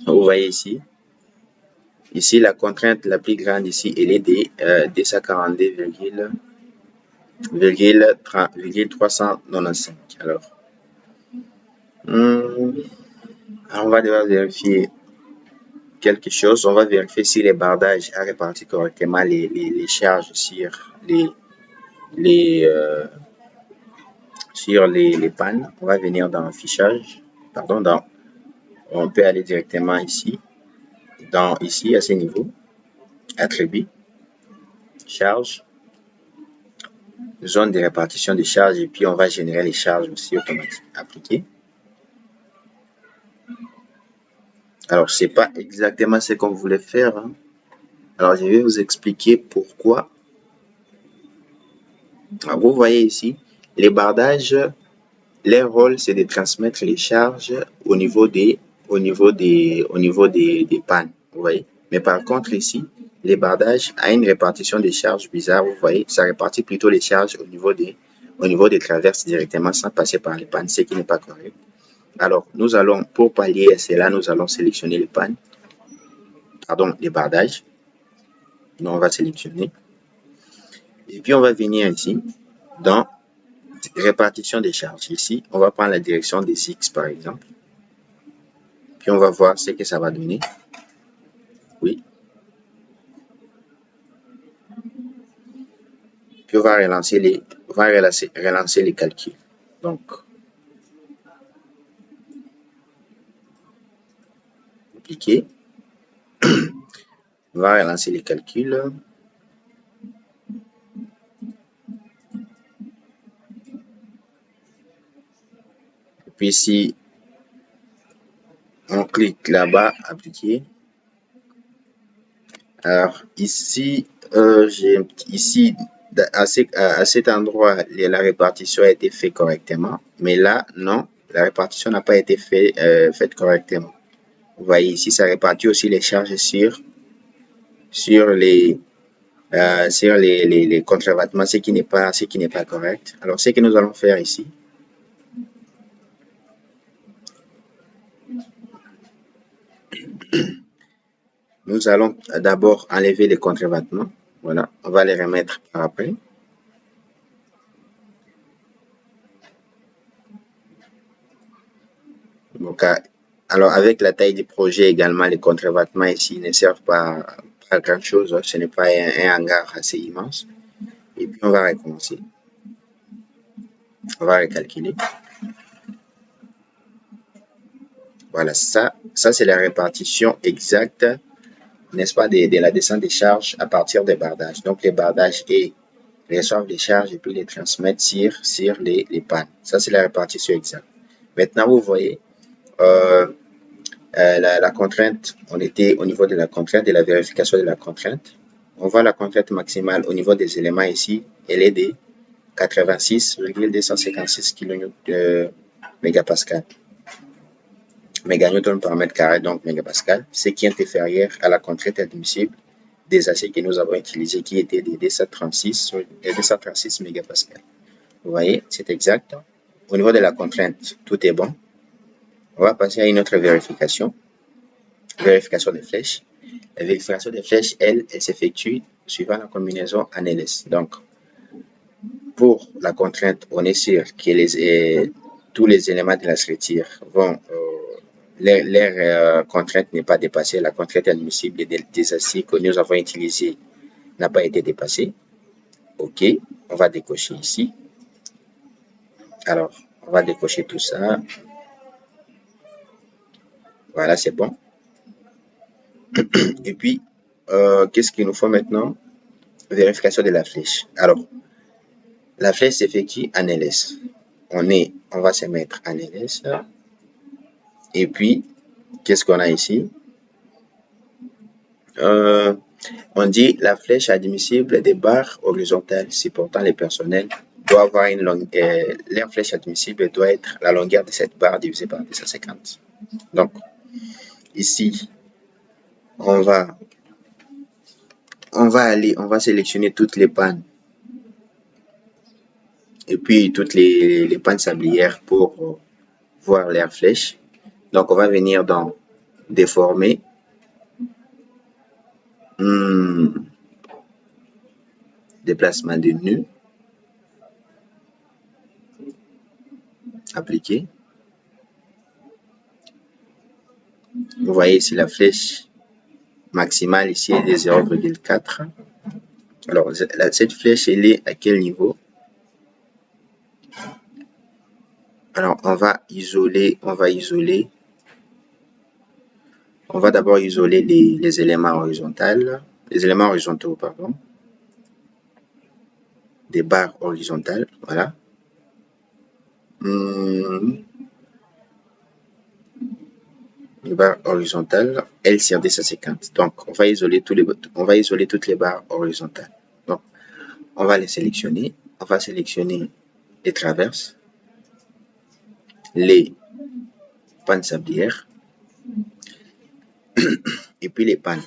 Vous voyez ici. Ici, la contrainte la plus grande ici, elle est de 242,395. Alors, on va devoir vérifier quelque chose. On va vérifier si les bardages a réparti correctement les charges sur les pannes. On va venir dans affichage, pardon, on peut aller directement ici, ici à ce niveau, attribut, charge, zone de répartition des charges, et puis on va générer les charges aussi automatiques. Appliquer. Alors, c'est pas exactement ce qu'on voulait faire, hein. Alors, je vais vous expliquer pourquoi. Alors, vous voyez ici, les bardages, leur rôle, c'est de transmettre les charges au niveau des pannes, vous voyez. Mais par contre, ici, les bardages a une répartition des charges bizarre, vous voyez. Ça répartit plutôt les charges au niveau des traverses directement sans passer par les pannes, ce qui n'est pas correct. Alors, nous allons, pour pallier à cela, nous allons sélectionner les pannes, les bardages. Donc, on va sélectionner. Et puis, on va venir ici, dans répartition des charges. Ici, on va prendre la direction des X, par exemple. Puis, on va voir ce que ça va donner. Oui. Puis, on va relancer les calculs. Donc, appliquer. On va relancer les calculs. Et puis ici, on clique là-bas, appliquer. Alors ici, à cet endroit, la répartition a été faite correctement, mais là, non, la répartition n'a pas été faite correctement. Vous voyez ici, ça répartit aussi les charges sur les contrevêtements, ce qui n'est pas correct. Alors, ce que nous allons faire ici, nous allons d'abord enlever les contrevêtements. Voilà, on va les remettre par après. Donc, alors, avec la taille du projet également, les contrevêtements ici ne servent pas à grand chose. Ce n'est pas un hangar assez immense. Et puis, on va recommencer. On va recalculer. Voilà, ça c'est la répartition exacte, n'est-ce pas, de la descente des charges à partir des bardages. Donc, les bardages reçoivent les charges et puis les transmettent sur les pannes. Ça, c'est la répartition exacte. Maintenant, vous voyez, la contrainte, on était au niveau de la contrainte, de la vérification de la contrainte. On voit la contrainte maximale au niveau des éléments ici, elle est de 86,256 kN mégapascal. Méganewton par mètre carré, donc mégapascal, ce qui est inférieur à la contrainte admissible des aciers que nous avons utilisés, qui était de 236 mégapascal. Vous voyez, c'est exact. Au niveau de la contrainte, tout est bon. On va passer à une autre vérification. Vérification des flèches. La vérification des flèches, elle s'effectue suivant la combinaison en LS. Donc, pour la contrainte, on est sûr que tous les éléments de la structure vont leur contrainte n'est pas dépassée, la contrainte admissible des aciers que nous avons utilisés n'a pas été dépassée. OK, on va décocher ici. Alors, on va décocher tout ça. Voilà, c'est bon. Et puis, qu'est-ce qu'il nous faut maintenant? Vérification de la flèche. Alors, la flèche s'effectue en LS. On va se mettre en LS. Et puis, qu'est-ce qu'on a ici? On dit la flèche admissible des barres horizontales supportant les personnels doit avoir une longueur. Leur flèche admissible doit être la longueur de cette barre divisée par 250. Donc, ici, on va sélectionner toutes les pannes et puis toutes les pannes sablières pour voir leur flèche. Donc, on va venir dans déformer. Déplacement de nœud. Appliquer. Vous voyez ici la flèche maximale ici est de 0,4. Alors, cette flèche, elle est à quel niveau? Alors, on va d'abord isoler les éléments horizontaux, pardon, des barres horizontales, voilà. Les barres horizontales, L sur 250. Donc, on va isoler toutes les barres horizontales. Donc, on va les sélectionner. On va sélectionner les traverses, les pannes sablières et puis les pannes.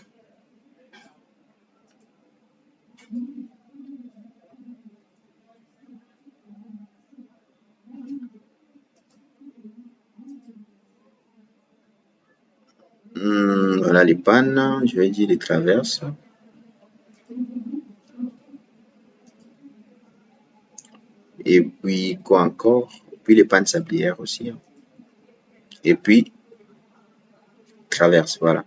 Voilà les pannes, je vais dire les traverses. Et puis quoi encore? Puis les pannes sablières aussi. Et puis traverse, voilà.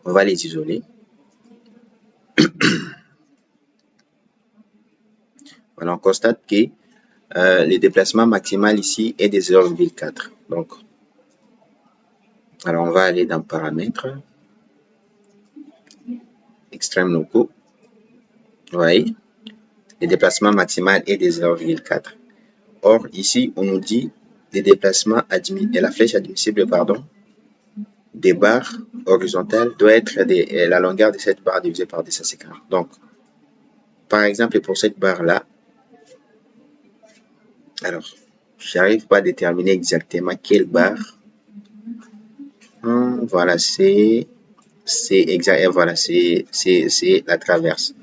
On va les isoler. Voilà, on constate que le déplacement maximal ici est de 0,4. Donc, alors on va aller dans paramètres, extrême locaux. Vous voyez, le déplacement maximal est de 0,4. Or, ici, on nous dit le déplacement et la flèche admissible, pardon, des barres horizontales doit être la longueur de cette barre divisée par 250. Donc, par exemple, pour cette barre-là, alors, j'arrive pas à déterminer exactement quelle barre. Voilà, c'est exact. Voilà, c'est la traverse.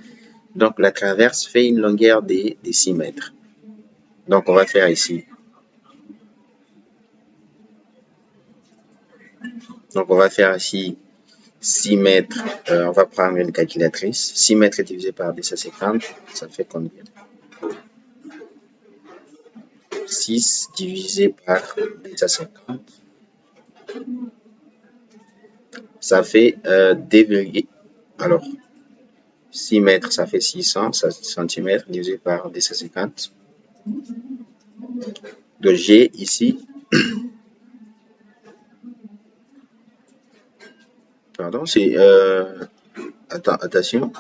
Donc, la traverse fait une longueur de 6 mètres. Donc, on va faire ici. Donc, on va faire ici 6 mètres. On va prendre une calculatrice. 6 mètres divisé par 250, ça fait combien? 6 divisé par 250. Ça fait 2, alors 6 mètres, ça fait 600 cm divisé par 250. Donc j'ai ici, pardon, c'est, attention,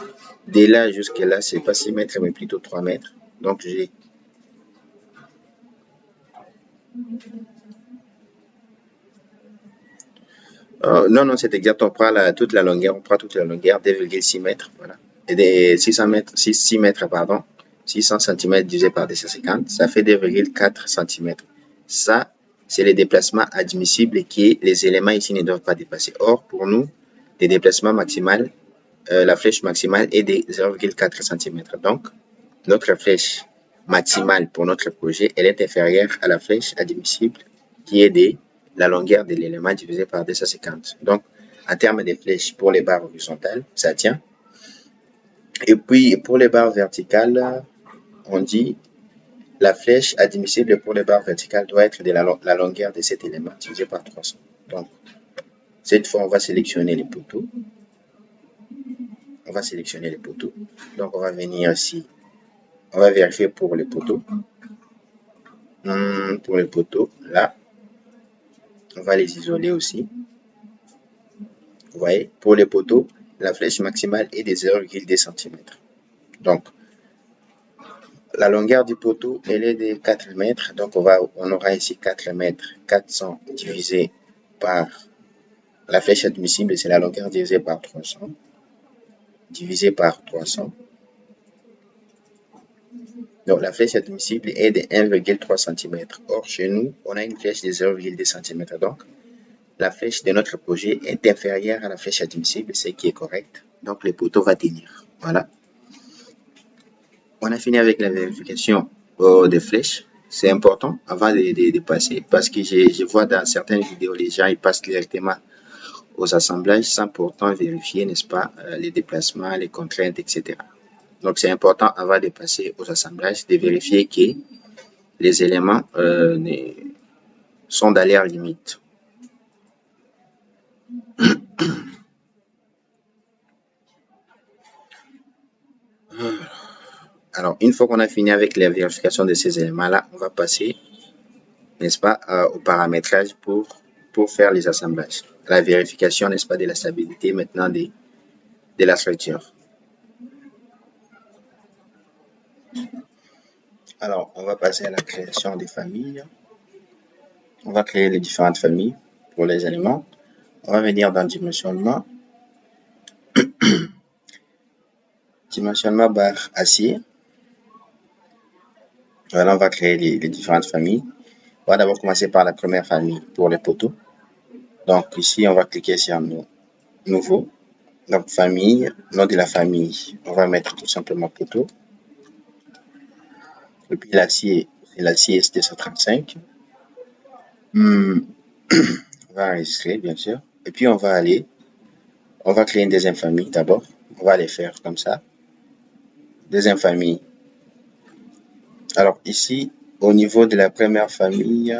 dès là jusqu'à là, c'est pas 6 mètres, mais plutôt 3 mètres. Donc j'ai non, c'est exact, on prend toute la longueur, 2,6 mètres, voilà. Et des 600 mètres, 6 mètres, pardon, 600 cm divisé par 250, ça fait 2,4 cm. Ça, c'est les déplacements admissibles qui, les éléments ici ne doivent pas dépasser. Or, pour nous, les déplacements maximaux, la flèche maximale est de 0,4 cm. Donc, notre flèche maximale pour notre projet, elle est inférieure à la flèche admissible qui est de la longueur de l'élément divisé par 250. Donc, en termes de flèches pour les barres horizontales, ça tient. Et puis, pour les barres verticales, on dit la flèche admissible pour les barres verticales doit être de la longueur de cet élément divisé par 300. Donc, cette fois, on va sélectionner les poteaux. Donc, on va venir ici. On va vérifier pour les poteaux. Pour les poteaux, là, on va les isoler aussi. Vous voyez, pour les poteaux, la flèche maximale est de 0,2 cm. Donc, la longueur du poteau, elle est de 4 mètres. Donc, on aura ici 4 mètres 400 divisé par la flèche admissible, c'est la longueur divisée par 300. Divisé par 300. Donc, la flèche admissible est de 1,3 cm. Or, chez nous, on a une flèche de 0,2 cm. Donc, la flèche de notre projet est inférieure à la flèche admissible, ce qui est correct. Donc, le poteau va tenir. Voilà. On a fini avec la vérification des flèches. C'est important avant de passer parce que je vois dans certaines vidéos, les gens ils passent directement aux assemblages sans pourtant vérifier, n'est-ce pas, les déplacements, les contraintes, etc. Donc, c'est important avant de passer aux assemblages de vérifier que les éléments sont dans leur limite. Alors, une fois qu'on a fini avec la vérification de ces éléments-là, on va passer, n'est-ce pas, au paramétrage pour faire les assemblages. La vérification, n'est-ce pas, de la stabilité maintenant de la structure. Alors, on va passer à la création des familles. On va créer les différentes familles pour les éléments. On va venir dans dimensionnement. Dimensionnement barre acier. Voilà, on va créer les différentes familles. On va d'abord commencer par la première famille pour les poteaux. Donc ici, on va cliquer sur Nouveau. Donc famille, nom de la famille, on va mettre tout simplement poteau. Et puis l'acier, c'est l'acier ST135. On va enregistrer, bien sûr. Et puis on va créer une deuxième famille d'abord. On va les faire comme ça. Deuxième famille. Alors ici, au niveau de la première famille,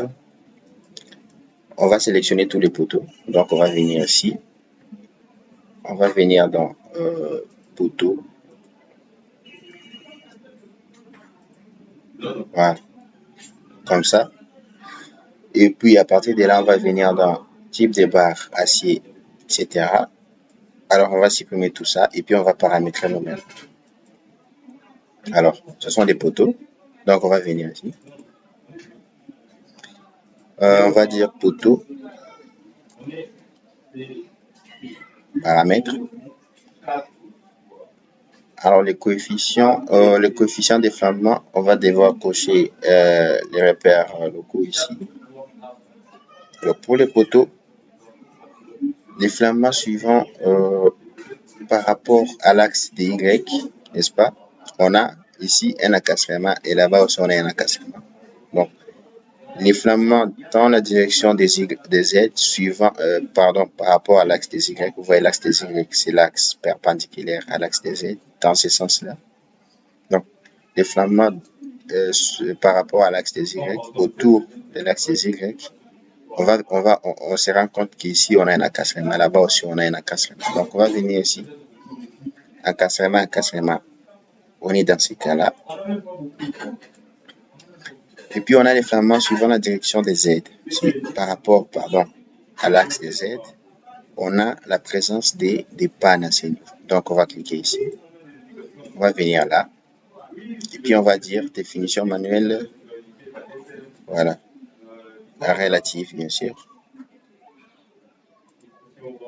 on va sélectionner tous les poteaux. Donc on va venir ici. On va venir dans poteau. Voilà. Comme ça. Et puis à partir de là, on va venir dans type de barre, acier, etc. Alors on va supprimer tout ça et puis on va paramétrer nous-mêmes. Alors, ce sont des poteaux. Donc on va venir ici. On va dire poteau. Paramètres. Alors les coefficients d'effleurement, on va devoir cocher les repères locaux ici. Alors pour les poteaux, l'effleurement suivant par rapport à l'axe DY, n'est-ce pas? On a ici un accasserement et là-bas aussi on a un accasserement. Donc l'effleurement dans la direction des Z suivant, par rapport à l'axe des Y, vous voyez l'axe des Y, c'est l'axe perpendiculaire à l'axe des Z, dans ce sens-là. Donc, l'effleurement par rapport à l'axe des Y, autour de l'axe des Y, on se rend compte qu'ici on a un accasserement, là-bas aussi on a un accasserement. Donc, on va venir ici, accasserement, on est dans ce cas-là. Et puis, on a l'effleurement suivant la direction des Z. Par rapport, à l'axe des Z, on a la présence des pannes à ce niveau. Donc, on va cliquer ici. On va venir là. Et puis, on va dire définition manuelle. Voilà. Relative, bien sûr.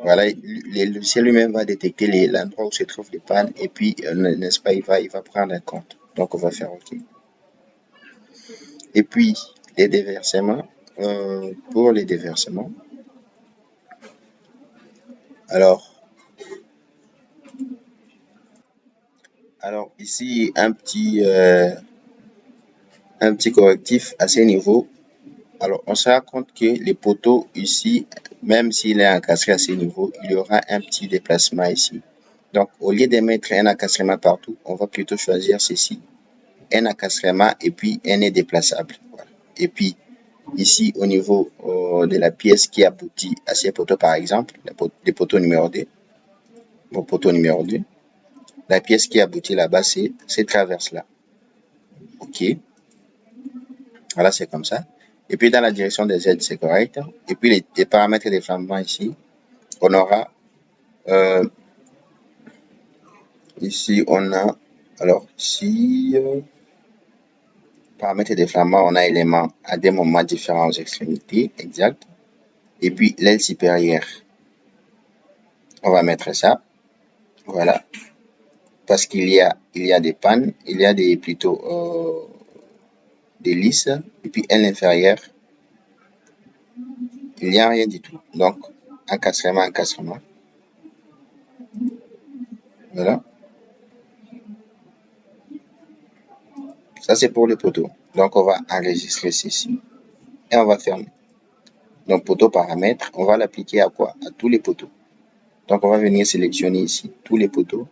Voilà. Le logiciel lui-même va détecter l'endroit où se trouvent les pannes. Et puis, n'est-ce pas, il va prendre en compte. Donc, on va faire OK. Et puis, les déversements. Pour les déversements. Alors ici, un petit correctif à ce niveau. Alors, on se rend compte que les poteaux ici, même s'il est encastré à ce niveau, il y aura un petit déplacement ici. Donc, au lieu de mettre un encastrement partout, on va plutôt choisir ceci. Un encastrement et puis un est déplaçable. Voilà. Et puis, ici, au niveau de la pièce qui aboutit à ces poteaux, par exemple, les poteaux numéro 2, mon poteau numéro 2, la pièce qui aboutit là-bas, c'est cette traverse-là. OK. Voilà, c'est comme ça. Et puis dans la direction des Z, c'est correct. Et puis les paramètres des flammes ici, on aura ici, on a, alors ici, paramètres des flammes, on a éléments à des moments différents aux extrémités, exact. Et puis l'aile supérieure, on va mettre ça, voilà, parce il y a des pannes, il y a des plutôt des lisses, et puis aile inférieure, il n'y a rien du tout. Donc, encasтрement, voilà. Ça, c'est pour le poteau. Donc, on va enregistrer ceci et on va fermer. Donc, poteau paramètre, on va l'appliquer à quoi? À tous les poteaux. Donc, on va venir sélectionner ici tous les poteaux.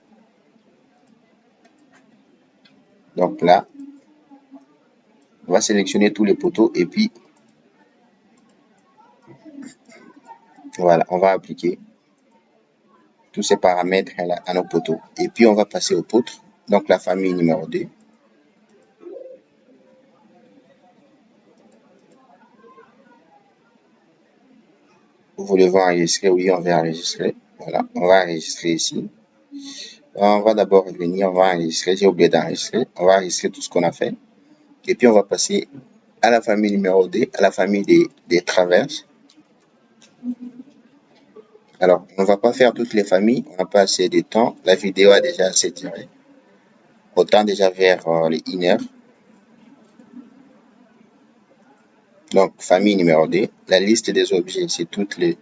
Donc là, on va sélectionner tous les poteaux et puis, voilà, on va appliquer tous ces paramètres à nos poteaux. Et puis, on va passer aux poutres. Donc, la famille numéro 2. Vous voulez voir enregistrer? Oui, on va enregistrer. Voilà, on va enregistrer ici. On va d'abord venir, on va enregistrer. J'ai oublié d'enregistrer. On va enregistrer tout ce qu'on a fait. Et puis, on va passer à la famille numéro 2, à la famille des traverses. Alors, on ne va pas faire toutes les familles. On n'a pas assez de temps. La vidéo a déjà assez duré. Autant déjà vers les 1 heure. Donc, famille numéro 2. La liste des objets, c'est toutes les...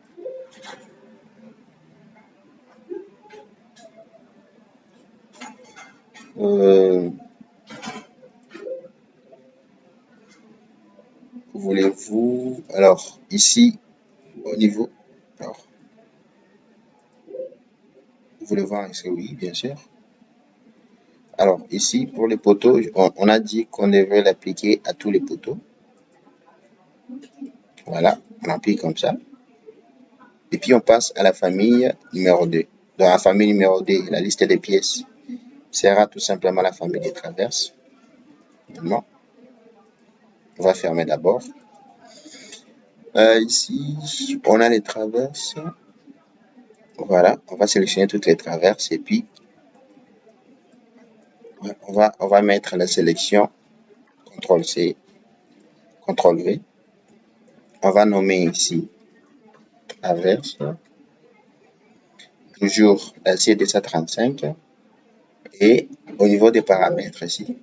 voulez-vous... Alors, ici, au niveau... Alors, vous voulez voir ici? Oui, bien sûr. Alors, ici, pour les poteaux, on a dit qu'on devrait l'appliquer à tous les poteaux. Voilà, on applique comme ça. Et puis, on passe à la famille numéro 2. Dans la famille numéro 2, la liste des pièces sera tout simplement la famille des traverses. Maintenant, on va fermer d'abord. Ici, on a les traverses. Voilà, on va sélectionner toutes les traverses et puis on va mettre la sélection CTRL-C, CTRL-V. On va nommer ici traverse, toujours la C235. Et au niveau des paramètres ici,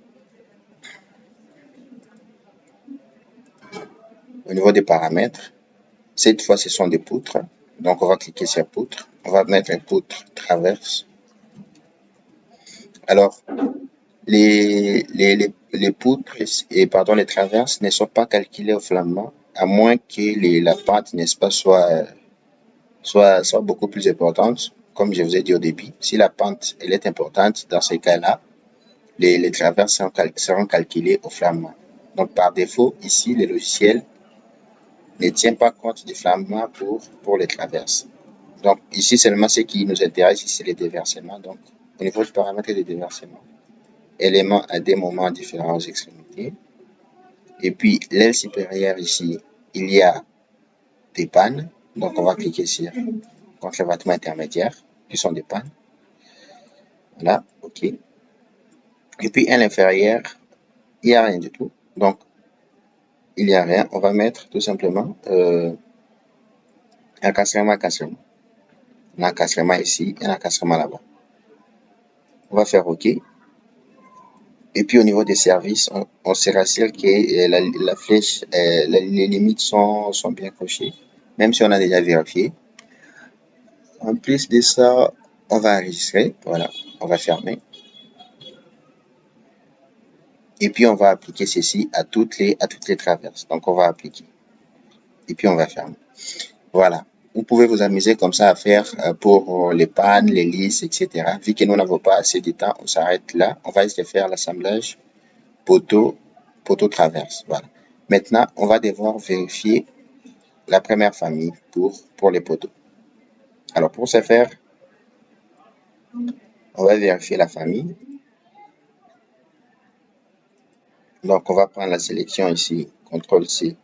au niveau des paramètres, cette fois ce sont des poutres. Donc on va cliquer sur poutre. On va mettre une poutre traverse. Alors, les poutres et pardon, les traverses ne sont pas calculées au flamand, à moins que la pente, n'est-ce pas, soit beaucoup plus importante. Comme je vous ai dit au début, si la pente elle est importante, dans ces cas-là, les traverses seront calculées au flamand. Donc par défaut, ici, le logiciel ne tient pas compte du flamand pour les traverses. Donc ici seulement ce qui nous intéresse, c'est les déversements. Donc au niveau du paramètre des déversements, éléments à des moments différents aux extrémités. Et puis l'aile supérieure ici, il y a des pannes. Donc on va cliquer sur contre-vêtements intermédiaires qui sont des pannes. Voilà, ok. Et puis à l'inférieur, il n'y a rien du tout. Donc il n'y a rien. On va mettre tout simplement encastrement. Un encastrement ici, un encastrement là-bas. On va faire OK. Et puis au niveau des services, on se rassure que la flèche, les limites sont bien cochées, même si on a déjà vérifié. En plus de ça, on va enregistrer. Voilà, on va fermer. Et puis on va appliquer ceci à toutes les traverses. Donc on va appliquer. Et puis on va fermer. Voilà. Vous pouvez vous amuser comme ça à faire pour les pannes, les lisses, etc. Vu que nous n'avons pas assez de temps, on s'arrête là. On va essayer de faire l'assemblage poteau traverse. Voilà. Maintenant, on va devoir vérifier la première famille pour les poteaux. Alors, pour ce faire, on va vérifier la famille. Donc, on va prendre la sélection ici, CTRL-C,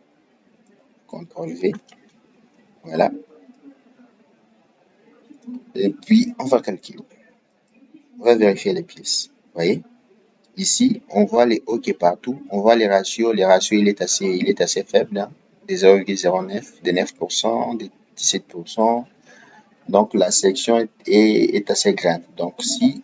CTRL-V, voilà. Et puis, on va calculer. On va vérifier les pièces. Vous voyez? Ici, on voit les OK partout. On voit les ratios. Les ratios, il est assez faible, hein, des 0,09, de 9%, de 17%. Donc, la section est assez grande. Donc, si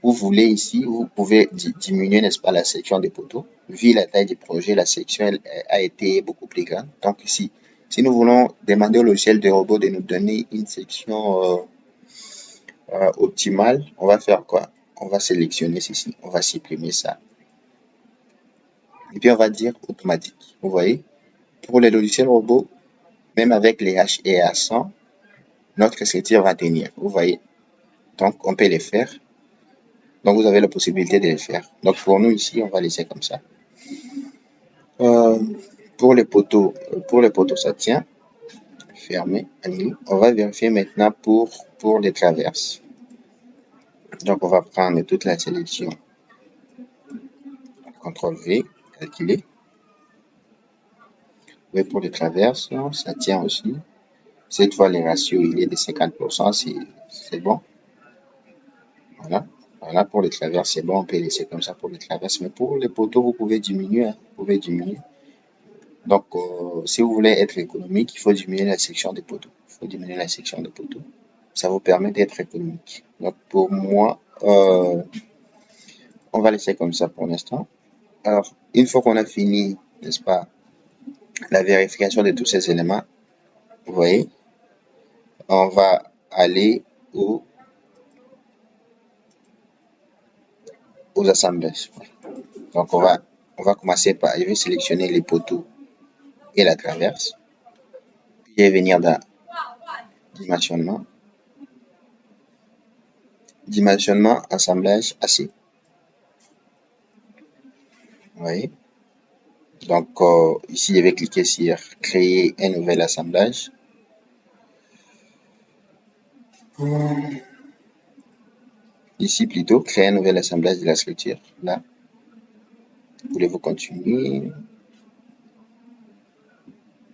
vous voulez ici, vous pouvez diminuer, n'est-ce pas, la section des poteaux. Vu la taille du projet, la section a été beaucoup plus grande. Donc, ici, si nous voulons demander au logiciel de robot de nous donner une section optimale, on va faire quoi? On va sélectionner ceci. On va supprimer ça. Et puis, on va dire automatique. Vous voyez? Pour les logiciels robots, même avec les H et A100, notre structure va tenir. Vous voyez? Donc, on peut les faire. Donc, vous avez la possibilité de les faire. Donc, pour nous, ici, on va laisser comme ça. Euh, pour les poteaux, ça tient. Fermé, annulé. On va vérifier maintenant pour les traverses. Donc, on va prendre toute la sélection. CTRL-V, calculer. Oui, pour les traverses, ça tient aussi. Cette fois, les ratios, il est de 50%, c'est bon. Voilà. Voilà, pour les traverses, c'est bon, on peut laisser comme ça pour les traverses. Mais pour les poteaux, vous pouvez diminuer, hein, vous pouvez diminuer. Donc, si vous voulez être économique, il faut diminuer la section des poteaux. Il faut diminuer la section des poteaux. Ça vous permet d'être économique. Donc, pour moi, on va laisser comme ça pour l'instant. Alors, une fois qu'on a fini, n'est-ce pas, la vérification de tous ces éléments, vous voyez, on va aller aux assemblages. Donc, on va commencer par, je vais sélectionner les poteaux et la traverse. Puis, je vais venir dans dimensionnement, assemblage, AC. Vous voyez? Donc, ici, je vais cliquer sur créer un nouvel assemblage. Ici, plutôt, créer un nouvel assemblage de la structure. Là, voulez-vous continuer?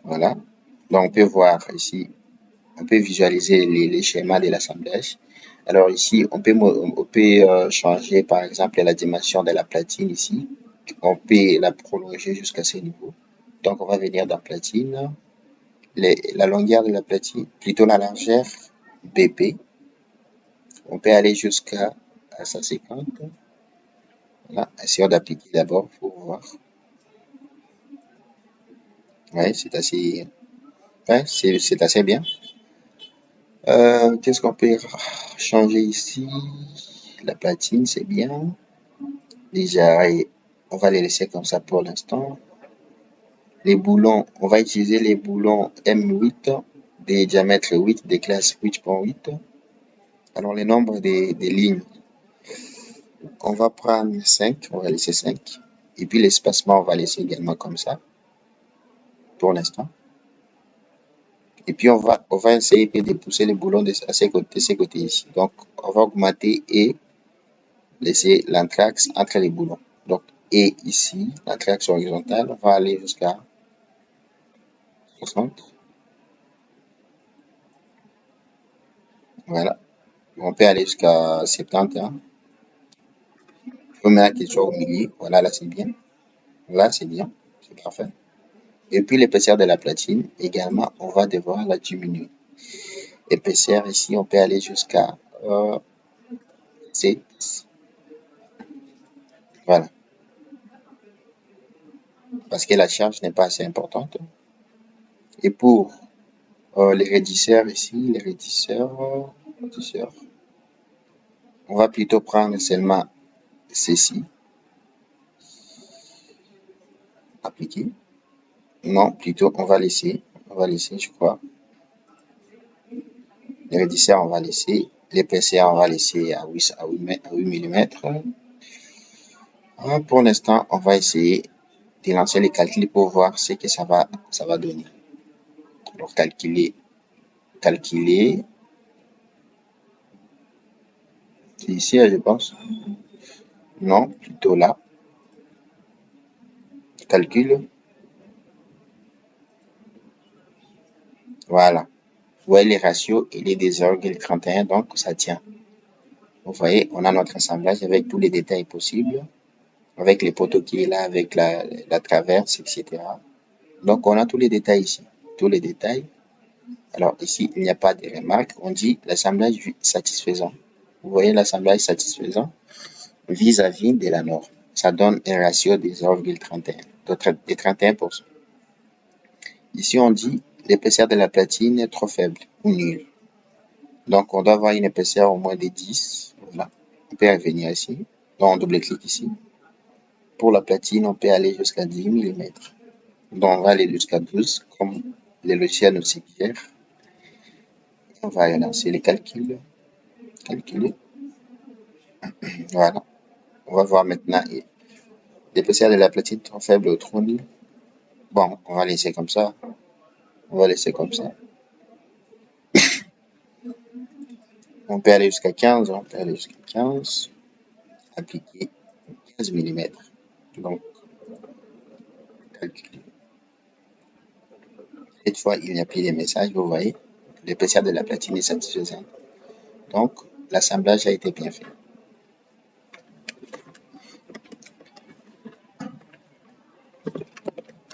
Voilà. Donc, on peut voir ici, on peut visualiser les schémas de l'assemblage. Alors ici, on peut changer par exemple la dimension de la platine ici. On peut la prolonger jusqu'à ce niveau. Donc, on va venir dans platine, la longueur de la platine, plutôt la largeur, BP. On peut aller jusqu'à 150. Voilà, essayons d'appliquer d'abord pour voir. Ouais, c'est assez, ouais, c'est assez bien. Qu'est-ce qu'on peut changer ici? La platine, c'est bien. Déjà, on va les laisser comme ça pour l'instant. Les boulons, on va utiliser les boulons M8 des diamètres 8, des classes 8.8. Alors, les nombres des lignes, on va prendre 5, on va laisser 5. Et puis, l'espacement, on va laisser également comme ça pour l'instant. Et puis, on va essayer de pousser les boulons de ces côtés ici. Donc, on va augmenter et laisser l'anthrax entre les boulons. Donc, et ici, l'anthrax horizontal, on va aller jusqu'à 60. Voilà. On peut aller jusqu'à 70. Hein. Il faut mettre quelque chose au milieu. Voilà, là, c'est bien. Là, c'est bien. C'est parfait. Et puis, l'épaisseur de la platine, également, on va devoir la diminuer. Épaisseur, ici, on peut aller jusqu'à 7. Voilà. Parce que la charge n'est pas assez importante. Et pour les raidisseurs ici, les raidisseurs, on va plutôt prendre seulement ceci. Appliquer. Non, plutôt on va laisser, je crois. Les raidisseurs, on va laisser. L'épaisseur, on va laisser à 8 mm. Pour l'instant, on va essayer de lancer les calculs pour voir ce que ça va donner. Alors, calculer. C'est ici, je pense. Non, plutôt là. Calcul. Voilà. Vous voyez les ratios, il est des 0,31, donc ça tient. Vous voyez, on a notre assemblage avec tous les détails possibles, avec les poteaux qui est là, avec la traverse, etc. Donc, on a tous les détails ici. Tous les détails. Alors, ici, il n'y a pas de remarques. On dit l'assemblage satisfaisant. Vous voyez l'assemblage satisfaisant vis-à-vis de la norme. Ça donne un ratio de 0,31, de 31%. Ici, on dit l'épaisseur de la platine est trop faible ou nulle. Donc, on doit avoir une épaisseur au moins de 10. Voilà. On peut revenir ici. Donc, on double-clique ici. Pour la platine, on peut aller jusqu'à 10 mm. Donc, on va aller jusqu'à 12, comme les logiciels nous suggèrent. On va relancer les calculs. Calculer. Voilà. On va voir maintenant l'épaisseur de la platine trop faible ou trop nulle. Bon, on va laisser comme ça. On va laisser comme ça. On peut aller jusqu'à 15. On peut aller jusqu'à 15. Appliquer 15 mm. Donc, calculer. Cette fois, il n'y a plus de messages. Vous voyez, l'épaisseur de la platine est satisfaisante. Donc, l'assemblage a été bien fait.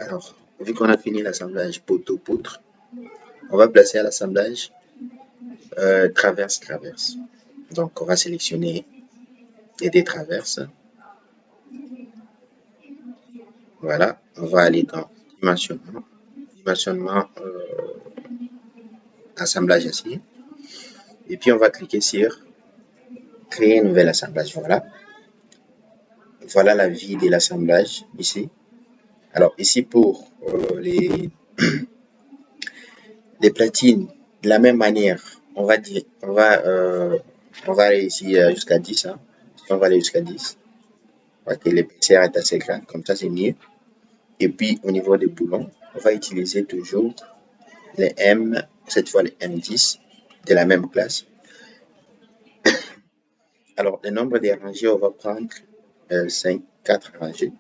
Alors, vu qu'on a fini l'assemblage poteau-poutre, on va placer à l'assemblage traverse-traverse. Donc, on va sélectionner les deux traverses. Voilà, on va aller dans dimensionnement, dimensionnement assemblage acier. Et puis, on va cliquer sur créer un nouvel assemblage. Voilà. Voilà la vie de l'assemblage ici. Alors, ici, pour les platines, de la même manière, on va dire, on va aller ici jusqu'à 10. Hein. On va aller jusqu'à 10. Parce que l'épaisseur est assez grande, comme ça, c'est mieux. Et puis, au niveau des boulons, on va utiliser toujours les M, cette fois les M10 de la même classe. Alors, le nombre des rangées, on va prendre 5, 4 rangées.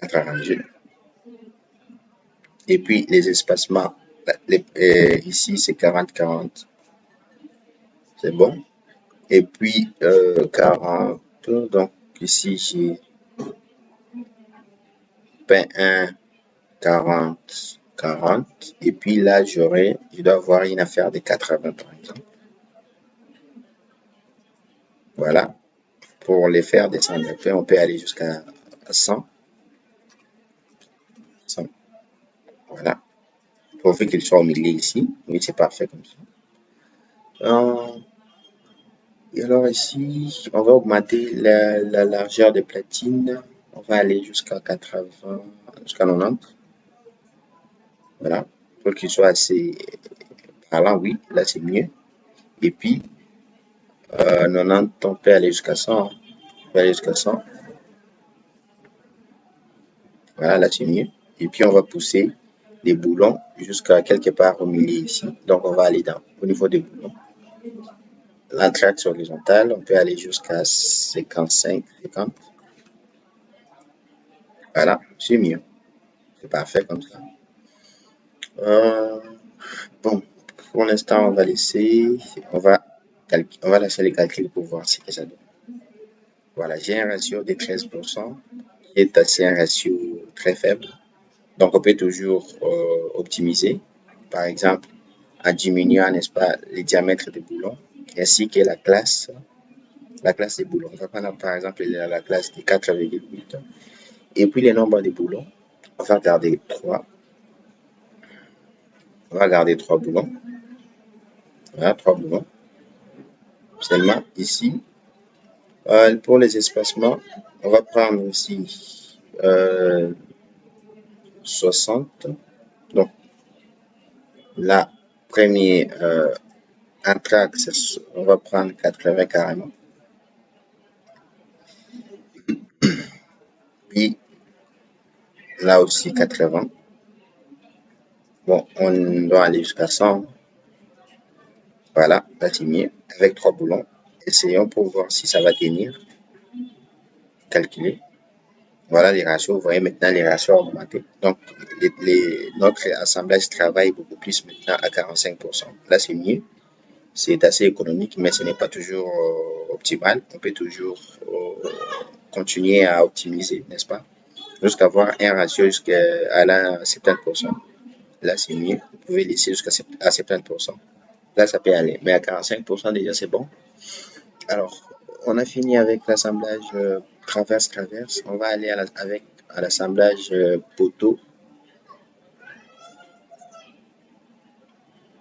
4 rangées. Et puis, les espacements, ici, c'est 40-40. C'est bon. Et puis, 40. Donc, ici, j'ai 1, 40, 40. Et puis là, je dois avoir une affaire de 80, par exemple. Voilà. Pour les faire descendre un peu, on peut aller jusqu'à 100. 100. Voilà. Pourvu qu'il soit au milieu ici. Oui, c'est parfait comme ça. Et alors ici, on va augmenter la largeur des platines. On va aller jusqu'à 80, jusqu'à 90. Voilà. Pour qu'il soit assez parlant, oui. Là, c'est mieux. Et puis, 90, on peut aller jusqu'à 100. On peut aller jusqu'à 100. Voilà, là, c'est mieux. Et puis, on va pousser les boulons jusqu'à quelque part au milieu ici. Donc, on va aller au niveau des boulons. L'entraxe horizontale, on peut aller jusqu'à 55, 50. Voilà, c'est mieux. C'est parfait comme ça. Bon, pour l'instant, on va laisser les calculs pour voir ce que ça donne. Voilà, j'ai un ratio de 13%, qui est assez un ratio très faible. Donc, on peut toujours optimiser. Par exemple, en diminuant, n'est-ce pas, les diamètres des boulons, ainsi que la classe des boulons. On va prendre, par exemple, la classe de 4,8. Et puis, le nombre de boulons, on va garder 3. On va garder 3 boulons. Voilà, 3 boulons. Seulement, ici, pour les espacements, on va prendre ici 60. Donc, la première entracte, on va prendre 80 carrément. Puis, là aussi 80. Bon, on doit aller jusqu'à 100. Voilà, là c'est mieux. Avec 3 boulons. Essayons pour voir si ça va tenir. Calculer. Voilà les ratios. Vous voyez maintenant les ratios ont augmenté. Donc, notre assemblage travaille beaucoup plus maintenant à 45%. Là, c'est mieux. C'est assez économique, mais ce n'est pas toujours optimal. On peut toujours continuer à optimiser, n'est-ce pas? Jusqu'à avoir un ratio jusqu'à la 70%. Là, c'est mieux. Vous pouvez laisser jusqu'à 70%. Là, ça peut aller. Mais à 45% déjà, c'est bon. Alors, on a fini avec l'assemblage traverse-traverse. On va aller à l'assemblage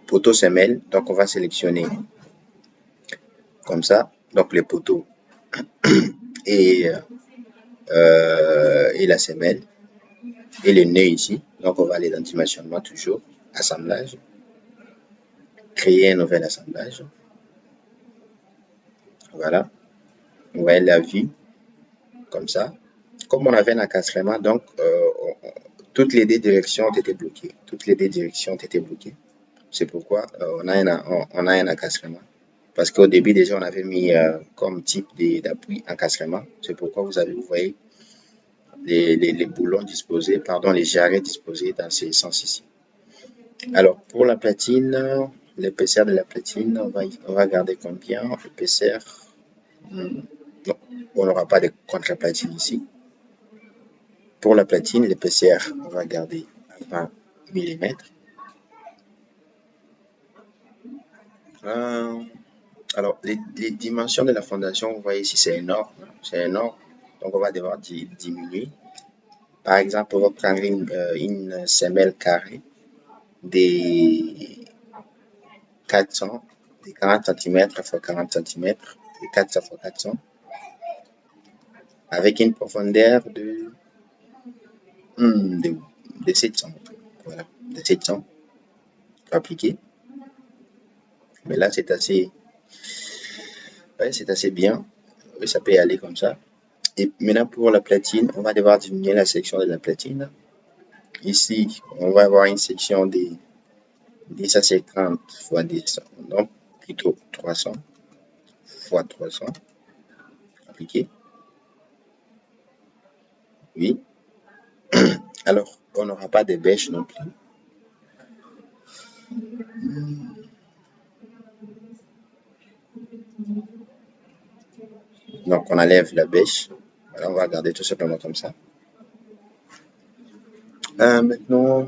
poteau-semelle. Donc, on va sélectionner comme ça. Donc, les poteaux et, et la semelle et le nœud ici. Donc, on va aller dans dimensionnement toujours. Assemblage. Créer un nouvel assemblage. Voilà. On va aller la vue comme ça. Comme on avait un encastrement, donc toutes les deux directions ont été bloquées. Toutes les deux directions ont été bloquées. C'est pourquoi on a un encastrement. Parce qu'au début, déjà, on avait mis comme type d'appui encastrement. C'est pourquoi vous voyez les boulons disposés, pardon, les jarrets disposés dans ces sens ici. Alors, pour la platine, l'épaisseur de la platine, on va garder combien? L'épaisseur, non, on n'aura pas de contre-platine ici. Pour la platine, l'épaisseur, on va garder à 20 mm. Alors, les dimensions de la fondation, vous voyez ici, c'est énorme. C'est énorme. Donc, on va devoir diminuer. Par exemple, on va prendre une semelle carrée des 400, des 40 cm x 40 cm, de 400 x 400, avec une profondeur de 700. Voilà, de 700. Appliquer. Mais là, c'est assez bien. Oui, ça peut aller comme ça. Et maintenant, pour la platine, on va devoir diminuer la section de la platine. Ici, on va avoir une section de 10 à 50 fois 10, donc plutôt 300 fois 300. Appliquer. Oui. Alors, on n'aura pas de bêche non plus. Donc, on enlève la bêche. Voilà, on va garder tout simplement comme ça. Maintenant,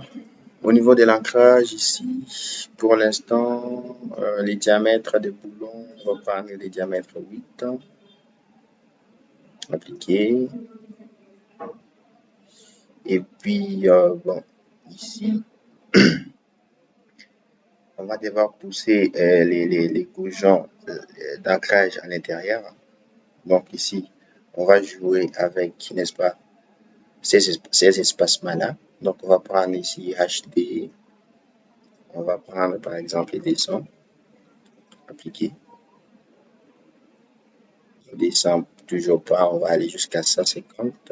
au niveau de l'ancrage ici, pour l'instant, les diamètres des boulons, on va prendre les diamètres 8. Appliquer. Et puis, bon, ici, on va devoir pousser les goujons d'ancrage à l'intérieur. Donc ici, on va jouer avec, n'est-ce pas, ces espacements-là. Donc on va prendre ici HD, on va prendre par exemple les sons, appliquer. On descend toujours pas, on va aller jusqu'à 150.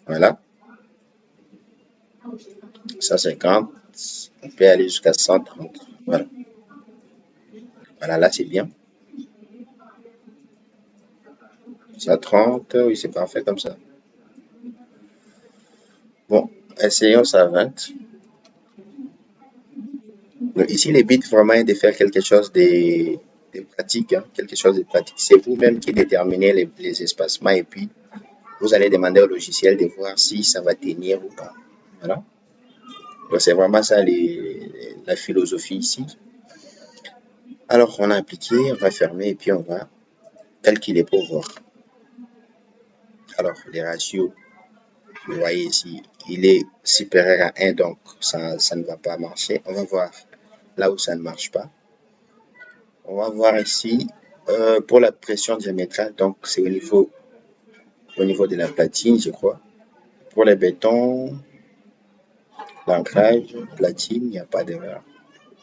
Voilà. 150, on peut aller jusqu'à 130. Voilà. Voilà, là c'est bien. 130, oui, c'est parfait comme ça. Bon, essayons ça à 20. Donc ici, le but vraiment est de faire quelque chose de pratique, hein, quelque chose de pratique. C'est vous-même qui déterminez les espacements et puis vous allez demander au logiciel de voir si ça va tenir ou pas. Voilà. Donc c'est vraiment ça la philosophie ici. Alors on a appliqué, on va fermer et puis on va calculer pour voir. Alors les ratios, vous voyez ici, il est supérieur à 1, donc ça ne va pas marcher. On va voir là où ça ne marche pas. On va voir ici pour la pression diamétrale, donc c'est au niveau de la platine, je crois. Pour les bétons, l'ancrage, platine, il n'y a pas d'erreur.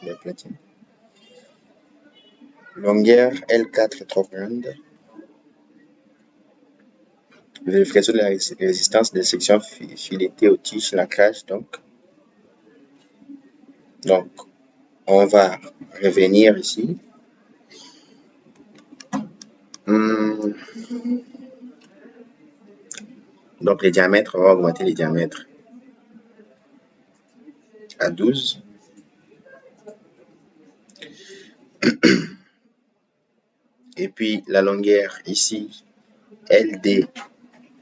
La platine. Longueur L4 est trop grande. Vérification de la résistance des sections filetées aux tiges, l'ancrage, donc, on va revenir ici. Donc, les diamètres, on va augmenter les diamètres à 12. Et puis, la longueur ici, LD,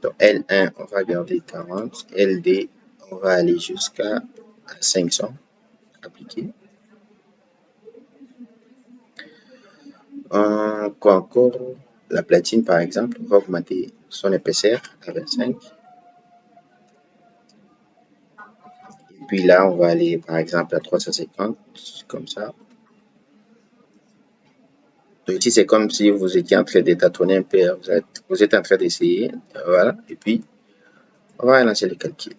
donc L1, on va garder 40. LD, on va aller jusqu'à 500. Appliquer. Quoi encore? La platine, par exemple, on va augmenter son épaisseur à 25. Et puis là, on va aller, par exemple, à 350, comme ça. Donc ici, c'est comme si vous étiez en train de tâtonner un peu. Vous êtes en train d'essayer. Voilà. Et puis, on va lancer le calcul.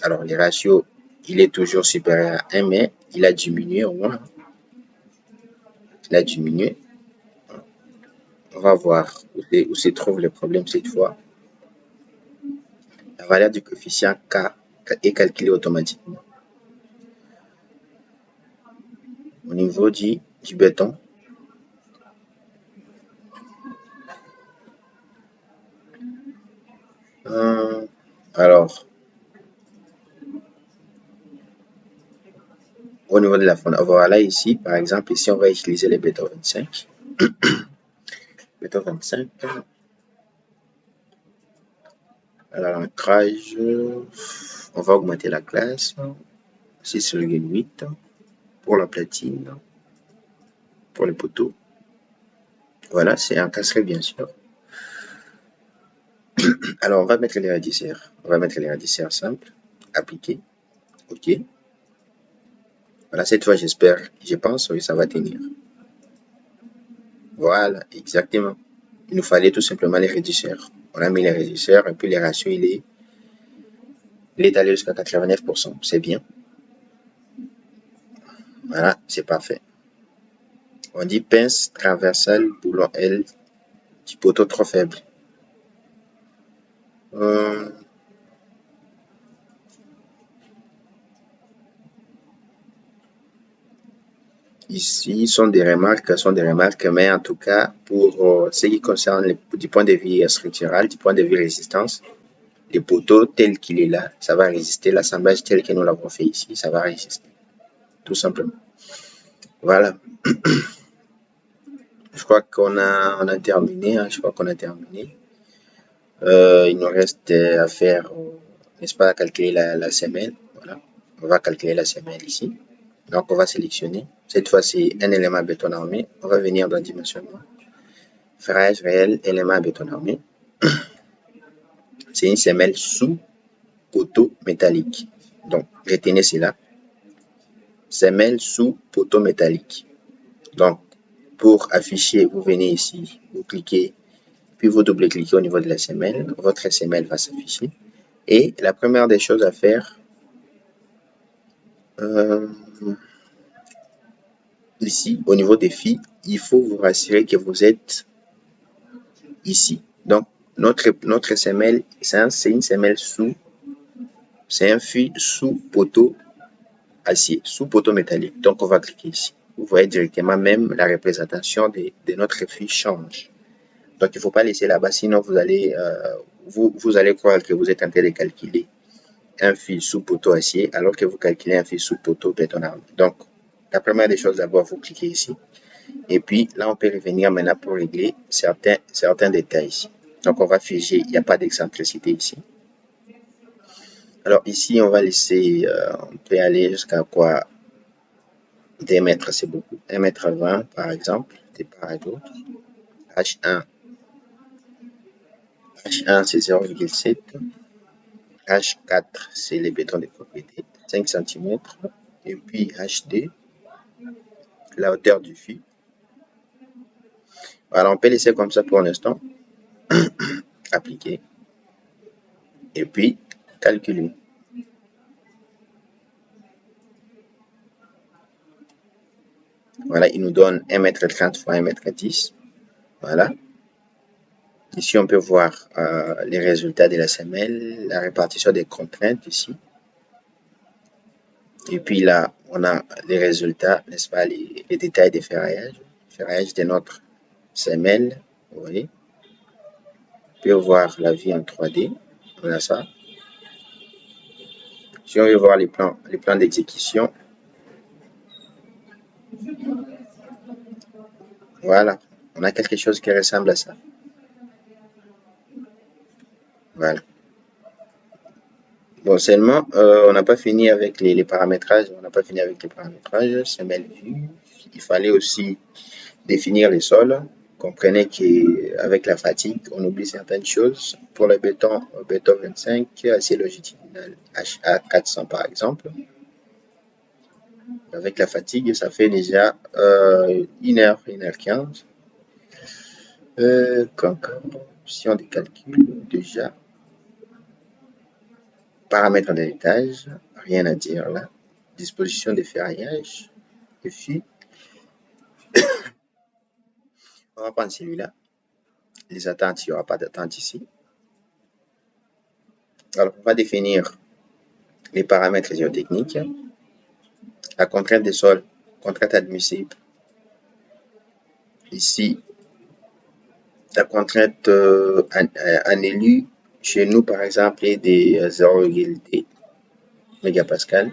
Alors, le ratio, il est toujours supérieur à 1, mais il a diminué au moins. Il a diminué. On va voir où se trouve le problème cette fois. La valeur du coefficient K est calculée automatiquement. Au niveau du béton. Alors, au niveau de la fondation, voilà ici, par exemple, ici, on va utiliser le béton 25. Béton 25. Alors, l'ancrage, on va augmenter la classe. 6,8 pour la platine, pour les poteaux. Voilà, c'est un casselet, bien sûr. Alors, on va mettre les radiceurs. On va mettre les radiceurs simples. Appliquer. OK. Voilà, cette fois, je pense que ça va tenir. Voilà, exactement. Il nous fallait tout simplement les réducteurs. On a mis les réducteurs et puis les ratios, il est allé jusqu'à 89%. C'est bien. Voilà, c'est parfait. On dit pince transversale boulon L du poteau trop faible. Ici sont des remarques, mais en tout cas, pour ce qui concerne du point de vue structural, du point de vue résistance, le poteau tel qu'il est là, ça va résister. L'assemblage tel que nous l'avons fait ici, ça va résister. Tout simplement. Voilà. Je crois qu'on a terminé. Je crois qu'on a terminé. Il nous reste à faire, n'est-ce pas, calculer la semelle. Voilà. On va calculer la semelle ici. Donc, on va sélectionner. Cette fois-ci, un élément béton armé. On va venir dans le dimensionnement. Ferrage réel, élément béton armé. C'est une semelle sous poteau métallique. Donc, retenez cela. Semelle sous poteau métallique. Donc, pour afficher, vous venez ici, vous cliquez, puis vous double-cliquez au niveau de la semelle. Votre semelle va s'afficher. Et la première des choses à faire, ici, au niveau des fils, il faut vous rassurer que vous êtes ici. Donc, notre semelle, c'est une semelle c'est un fil sous poteau acier, sous poteau métallique. Donc, on va cliquer ici. Vous voyez directement même la représentation de notre fil change. Donc, il ne faut pas laisser là-bas, sinon vous allez croire que vous êtes en train de calculer un fil sous poteau acier alors que vous calculez un fil sous poteau béton armé. Donc, la première des choses, d'abord, vous cliquez ici. Et puis, là, on peut revenir maintenant pour régler certains détails ici. Donc, on va figer, il n'y a pas d'excentricité ici. Alors, ici, on va laisser, on peut aller jusqu'à quoi? 2 mètres, c'est beaucoup. 1,20 m, par exemple, de part et d'autre. H1, c'est 0,7. H4, c'est les bétons de propriété, 5 cm. Et puis HD, la hauteur du fil. Voilà, on peut laisser comme ça pour l'instant. Appliquer. Et puis, calculer. Voilà, il nous donne 1,30 m x 1,10 m. Voilà. Ici, on peut voir les résultats de la semelle, la répartition des contraintes ici. Et puis là, on a les résultats, n'est-ce pas, les détails des ferraillages de notre semelle. Vous voyez. peut voir la vue en 3D. On a ça. Si on veut voir les plans d'exécution, voilà, on a quelque chose qui ressemble à ça. Voilà. Bon, seulement, on n'a pas fini avec les paramétrages. On n'a pas fini avec les paramétrages. Semelle vue. Il fallait aussi définir les sols. Comprenez qu'avec la fatigue, on oublie certaines choses. Pour le béton 25, acier longitudinal HA400 par exemple. Avec la fatigue, ça fait déjà 1h, 1h15. Option de calcul, déjà. Paramètres d'étage, rien à dire là. Disposition de ferraillage, de fût. On va prendre celui-là. Les attentes, il n'y aura pas d'attente ici. Alors, on va définir les paramètres géotechniques. La contrainte des sols, contrainte admissible. Ici, la contrainte en élu, chez nous par exemple, est de 0,2 mégapascal.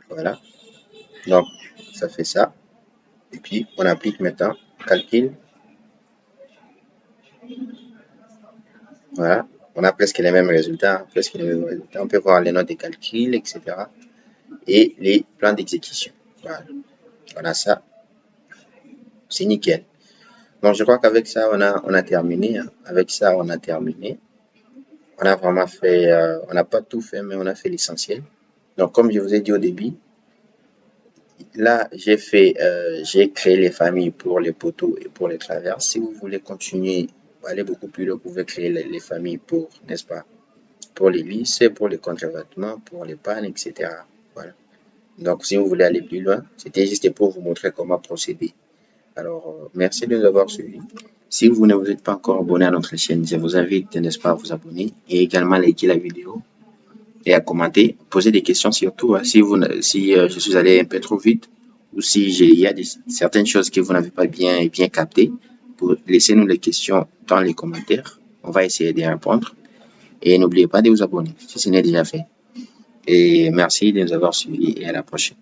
Voilà. Donc, ça fait ça. Et puis, on applique maintenant calcul. Voilà. On a presque les mêmes résultats. On peut voir les notes de calcul, etc. Et les plans d'exécution. Voilà. On a ça. C'est nickel. Donc, je crois qu'avec ça, on a terminé. Avec ça, on a terminé. On a vraiment fait, on n'a pas tout fait, mais on a fait l'essentiel. Donc, comme je vous ai dit au début, là, j'ai créé les familles pour les poteaux et pour les traverses. Si vous voulez continuer, aller beaucoup plus loin, vous pouvez créer les familles pour, n'est-ce pas, pour les lisses, pour les contre-vêtements, pour les pannes, etc. Voilà. Donc, si vous voulez aller plus loin, c'était juste pour vous montrer comment procéder. Alors, merci de nous avoir suivis. Si vous ne vous êtes pas encore abonné à notre chaîne, je vous invite, n'est-ce pas, à vous abonner et également liker la vidéo et à commenter, poser des questions surtout. Si je suis allé un peu trop vite ou si il y a certaines choses que vous n'avez pas bien captées, laissez-nous les questions dans les commentaires. On va essayer d'y répondre. Et n'oubliez pas de vous abonner si ce n'est déjà fait. Et merci de nous avoir suivis et à la prochaine.